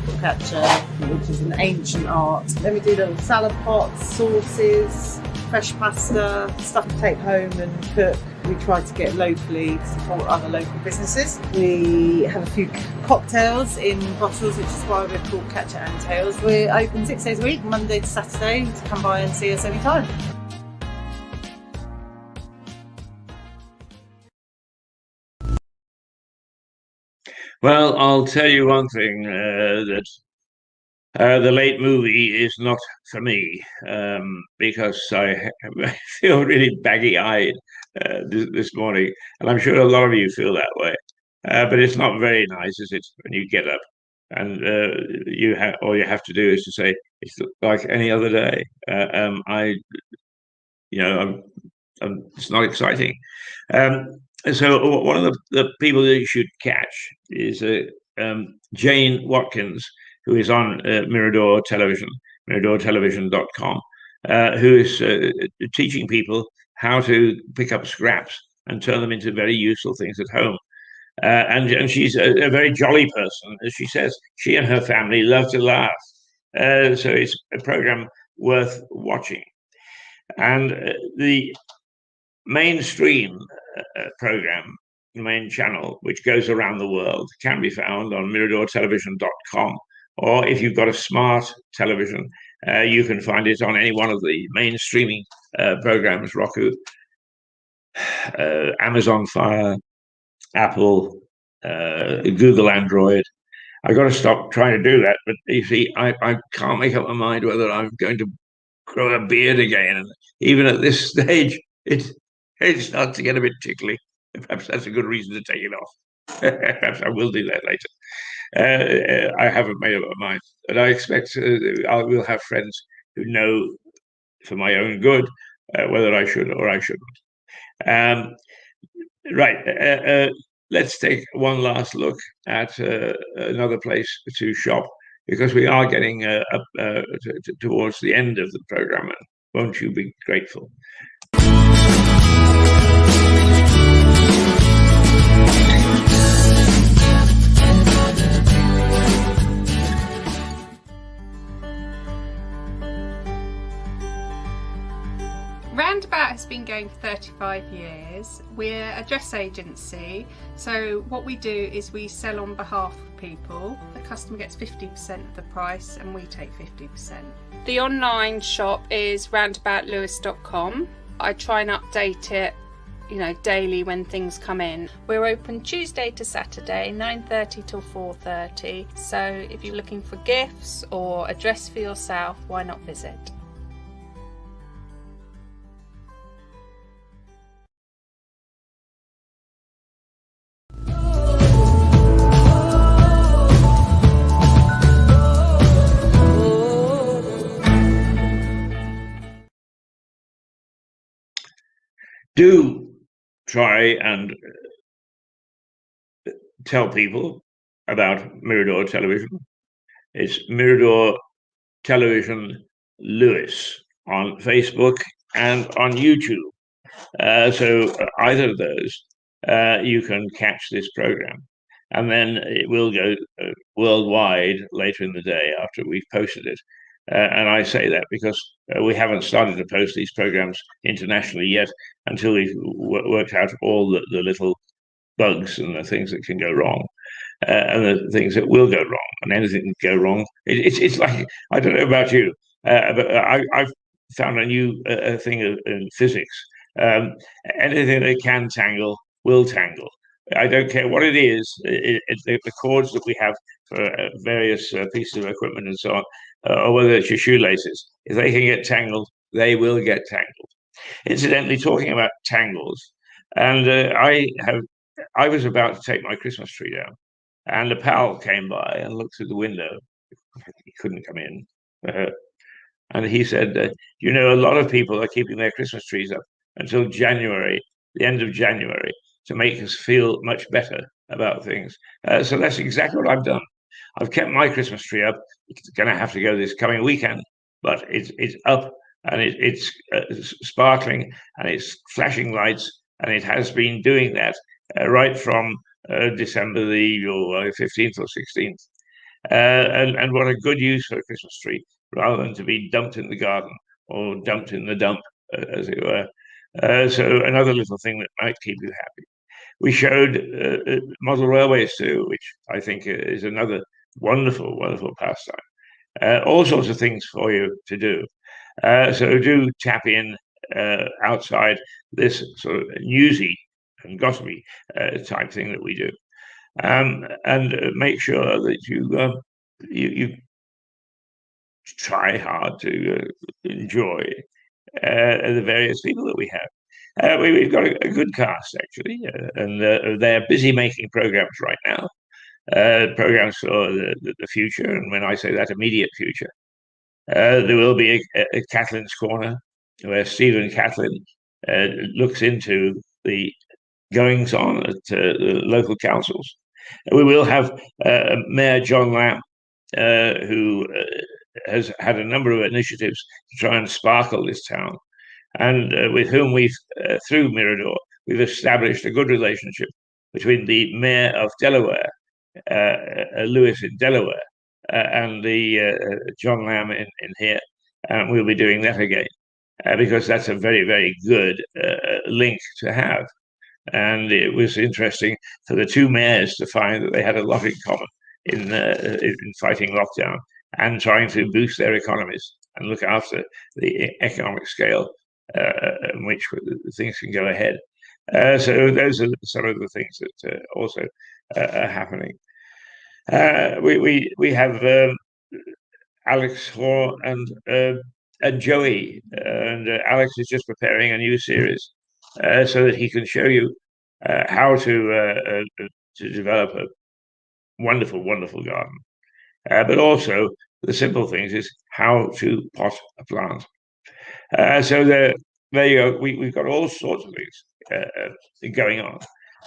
focaccia, which is an ancient art. Then we do little salad pots, sauces, fresh pasta, stuff to take home and cook. We try to get locally to support other local businesses. We have a few cocktails in bottles, which is why we're called Catcher and Tales. We're open 6 days a week, Monday to Saturday, to come by and see us anytime. Well, I'll tell you one thing, that the late movie is not for me, because I feel really baggy-eyed this morning, and I'm sure a lot of you feel that way. But it's not very nice, is it, when you get up and all you have to do is to say it's like any other day. It's not exciting. So one of the people that you should catch is Jane Watkins, who is on Mirador Television, miradortelevision.com, who is teaching people how to pick up scraps and turn them into very useful things at home. And she's a very jolly person, as she says. She and her family love to laugh. So it's a program worth watching. And the mainstream program, the main channel, which goes around the world, can be found on miradortelevision.com. Or if you've got a smart television, you can find it on any one of the main streaming programs, Roku, Amazon Fire, Apple, Google Android. I've got to stop trying to do that. But you see, I can't make up my mind whether I'm going to grow a beard again. And even at this stage, it starts to get a bit tickly. Perhaps that's a good reason to take it off. Perhaps I will do that later. I haven't made up my mind. And I expect I will have friends who know for my own good whether I should or I shouldn't. Right. Let's take one last look at another place to shop, because we are getting up towards the end of the program. And won't you be grateful? Roundabout has been going for 35 years. We're a dress agency, so what we do is we sell on behalf of people. The customer gets 50% of the price and we take 50%. The online shop is roundaboutlewes.com. I try and update it daily when things come in. We're open Tuesday to Saturday, 9:30 till 4:30. So if you're looking for gifts or a dress for yourself, why not visit? Do try and tell people about Mirador Television. It's Mirador Television Lewes on Facebook and on YouTube. So either of those, you can catch this program. And then it will go worldwide later in the day after we've posted it. And I say that because we haven't started to post these programs internationally yet until we've worked out all the little bugs and the things that can go wrong. And the things that will go wrong, and anything can go wrong. It's like, I don't know about you, but I've found a new thing in physics. Anything that can tangle will tangle. I don't care what it is. The cords that we have for various pieces of equipment and so on, or whether it's your shoelaces, if they can get tangled, they will get tangled. Incidentally, talking about tangles, and I was about to take my Christmas tree down, and a pal came by and looked through the window. He couldn't come in. And he said, a lot of people are keeping their Christmas trees up until January, the end of January, to make us feel much better about things. So that's exactly what I've done. I've kept my Christmas tree up. It's going to have to go this coming weekend, but it's up and it's sparkling and it's flashing lights, and it has been doing that right from December the 15th or 16th. And what a good use for a Christmas tree, rather than to be dumped in the garden or dumped in the dump, as it were. So another little thing that might keep you happy. We showed model railways too, which I think is another wonderful, wonderful pastime. All sorts of things for you to do. So do tap in outside this sort of newsy and gossipy type thing that we do. And make sure that you try hard to enjoy the various people that we have. We've got a good cast, actually, and they're busy making programs right now, programs for the future. And when I say that, immediate future, there will be a Kathleen's Corner, where Stephen Catlin looks into the goings on at the local councils. We will have Mayor John Lamb, who has had a number of initiatives to try and sparkle this town, and with whom through Mirador, we've established a good relationship between the Mayor of Delaware, Lewes in Delaware, and the John Lamb in here. And we'll be doing that again, because that's a very, very good link to have. And it was interesting for the two mayors to find that they had a lot in common in fighting lockdown and trying to boost their economies and look after the economic scale in which things can go ahead. So those are some of the things that also are happening. We have Alex Hoare and Joey, and Alex is just preparing a new series so that he can show you how to develop a wonderful, wonderful garden. But also the simple things is how to pot a plant. So there you go. We've got all sorts of things going on,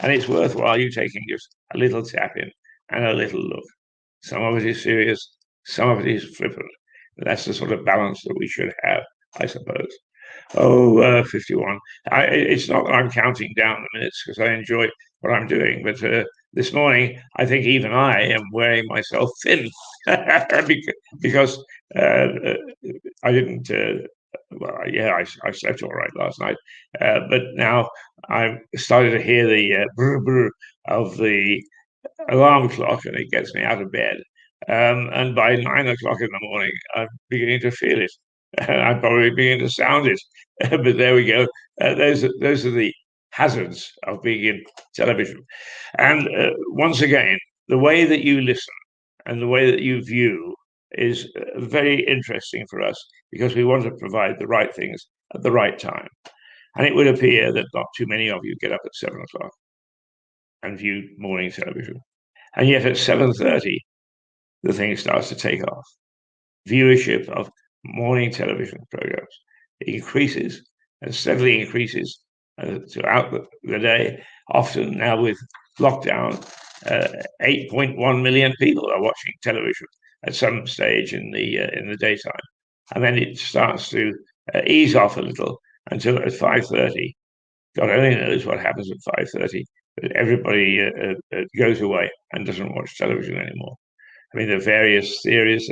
and it's worthwhile you taking just a little tap in and a little look. Some of it is serious, some of it is flippant. That's the sort of balance that we should have, I suppose. 51. It's not that I'm counting down the minutes because I enjoy what I'm doing, but this morning I think even I am wearing myself thin because I didn't. I slept all right last night, but now I've started to hear the brr brr of the alarm clock, and it gets me out of bed. And by 9 o'clock in the morning, I'm beginning to feel it. I'm probably beginning to sound it, but there we go. Those are the hazards of being in television. And once again, the way that you listen and the way that you view is very interesting for us, because we want to provide the right things at the right time. And it would appear that not too many of you get up at 7 o'clock and view morning television. And yet at 7:30, the thing starts to take off. Viewership of morning television programs increases and steadily increases throughout the day. Often now with lockdown, 8.1 million people are watching television at some stage in the daytime, and then it starts to ease off a little until at 5:30. God only knows what happens at 5:30, but everybody goes away and doesn't watch television anymore. I mean, there are various theories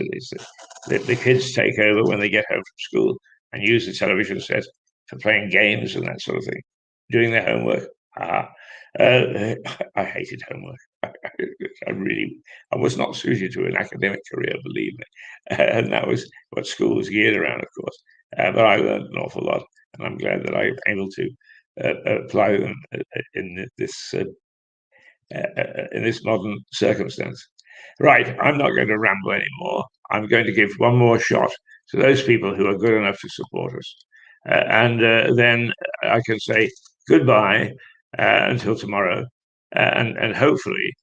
that the kids take over when they get home from school and use the television set for playing games and that sort of thing, doing their homework. I hated homework. I was not suited to an academic career, believe me. And that was what school was geared around, of course. But I learned an awful lot, and I'm glad that I'm able to apply them in this modern circumstance. Right, I'm not going to ramble anymore. I'm going to give one more shot to those people who are good enough to support us. And then I can say goodbye until tomorrow. And hopefully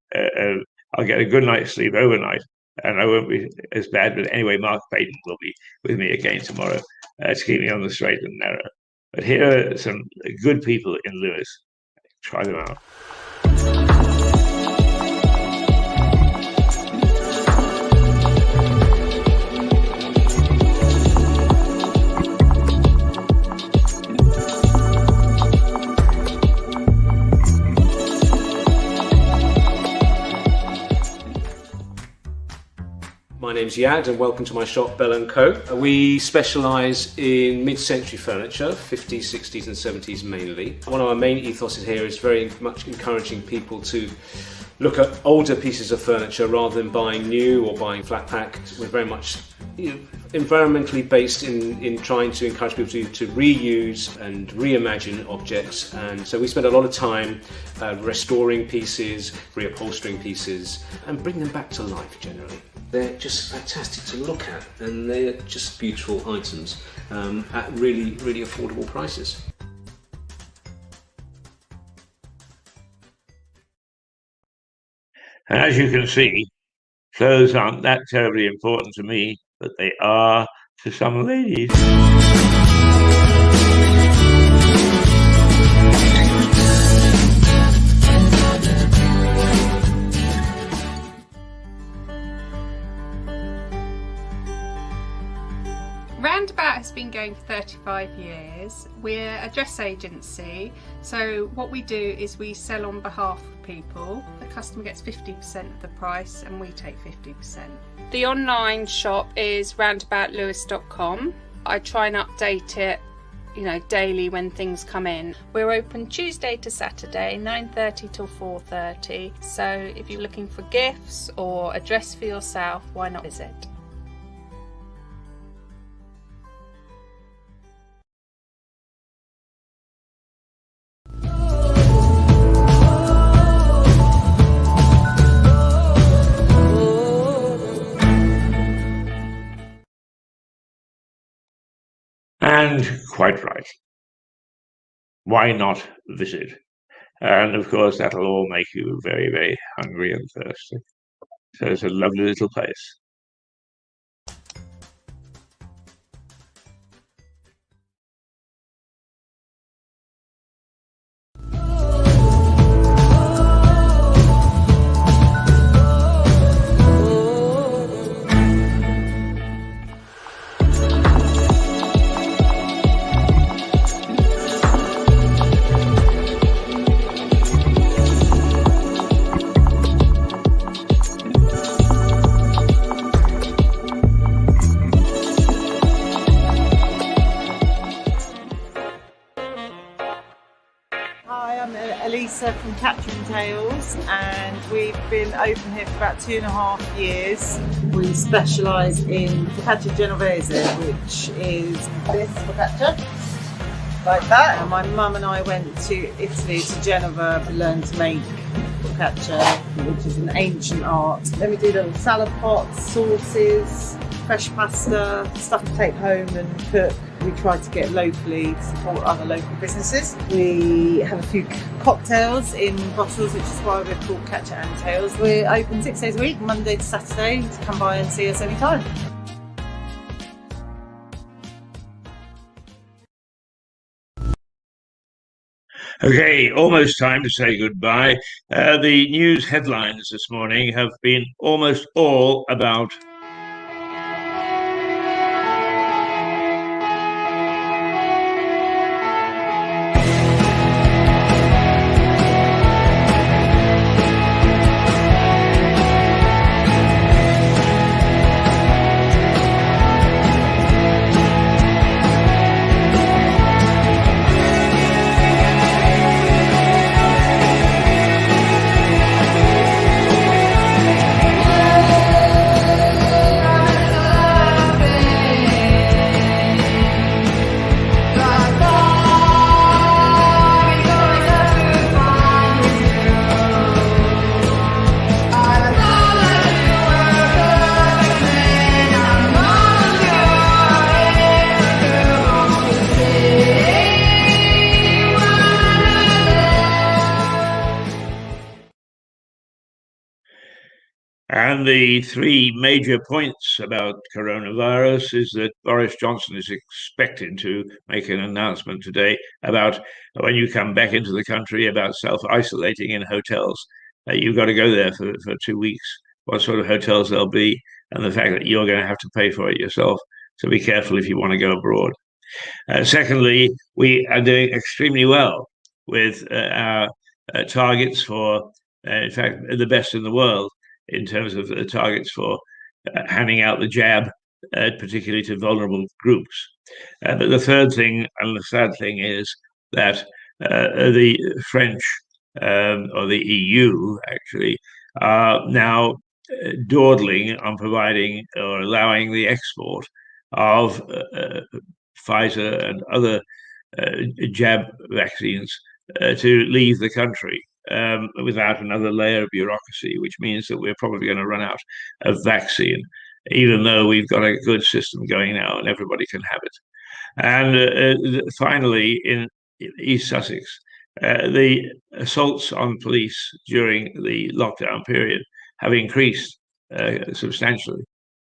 I'll get a good night's sleep overnight, and I won't be as bad. But anyway, Mark Payton will be with me again tomorrow to keep me on the straight and narrow. But here are some good people in Lewes. Try them out. My name's Yad, and welcome to my shop, Bell & Co. We specialise in mid-century furniture, 50s, 60s and 70s mainly. One of our main ethoses here is very much encouraging people to look at older pieces of furniture rather than buying new or buying flat pack. We're very much environmentally based in trying to encourage people to reuse and reimagine objects, and so we spend a lot of time restoring pieces, reupholstering pieces, and bring them back to life generally. They're just fantastic to look at, and they're just beautiful items at really, really affordable prices. And as you can see, clothes aren't that terribly important to me, but they are to some ladies. Roundabout has been going for 35 years. We're a dress agency, so what we do is we sell on behalf of people. The customer gets 50% of the price and we take 50%. The online shop is roundaboutlewes.com. I try and update it, daily when things come in. We're open Tuesday to Saturday, 9:30 till 4:30. So if you're looking for gifts or a dress for yourself, why not visit? And quite right. Why not visit? And of course, that'll all make you very, very hungry and thirsty. So it's a lovely little place. Hi, I'm Elisa from Catching Tales, and we've been open here for about 2.5 years. We specialise in focaccia genovese, which is this focaccia. like that. And my mum and I went to Italy, to Genova, to learn to make focaccia, which is an ancient art. Then we do little salad pots, sauces, fresh pasta, stuff to take home and cook. We try to get locally to support other local businesses. We have a few cocktails in bottles, which is why we're called Catcher and Tails. We're open 6 days a week, Monday to Saturday, to come by and see us anytime. Okay, almost time to say goodbye. The news headlines this morning have been almost all about And the three major points about coronavirus is that Boris Johnson is expected to make an announcement today about when you come back into the country about self-isolating in hotels. You've got to go there for 2 weeks, what sort of hotels there'll be, and the fact that you're going to have to pay for it yourself. So be careful if you want to go abroad. Secondly, we are doing extremely well with our targets for, in fact, the best in the world in terms of the targets for handing out the jab, particularly to vulnerable groups. But the third thing and the sad thing is that the French or the EU actually are now dawdling on providing or allowing the export of Pfizer and other jab vaccines to leave the country without another layer of bureaucracy, which means that we're probably going to run out of vaccine, even though we've got a good system going now and everybody can have it. And finally, in East Sussex, the assaults on police during the lockdown period have increased substantially.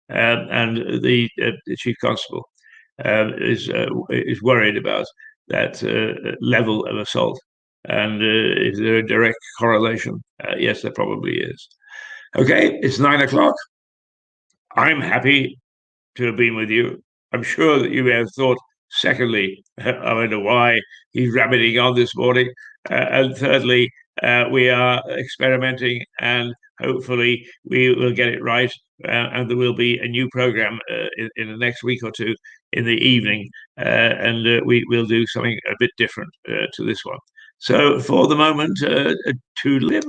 And the chief constable is worried about that level of assault. And is there a direct correlation? Yes, there probably is. Okay, it's 9 o'clock. I'm happy to have been with you. I'm sure that you may have thought, secondly, I wonder why he's rabbiting on this morning. And thirdly, we are experimenting and hopefully we will get it right. And there will be a new program in the next week or two in the evening. And we will do something a bit different to this one. So for the moment, to live.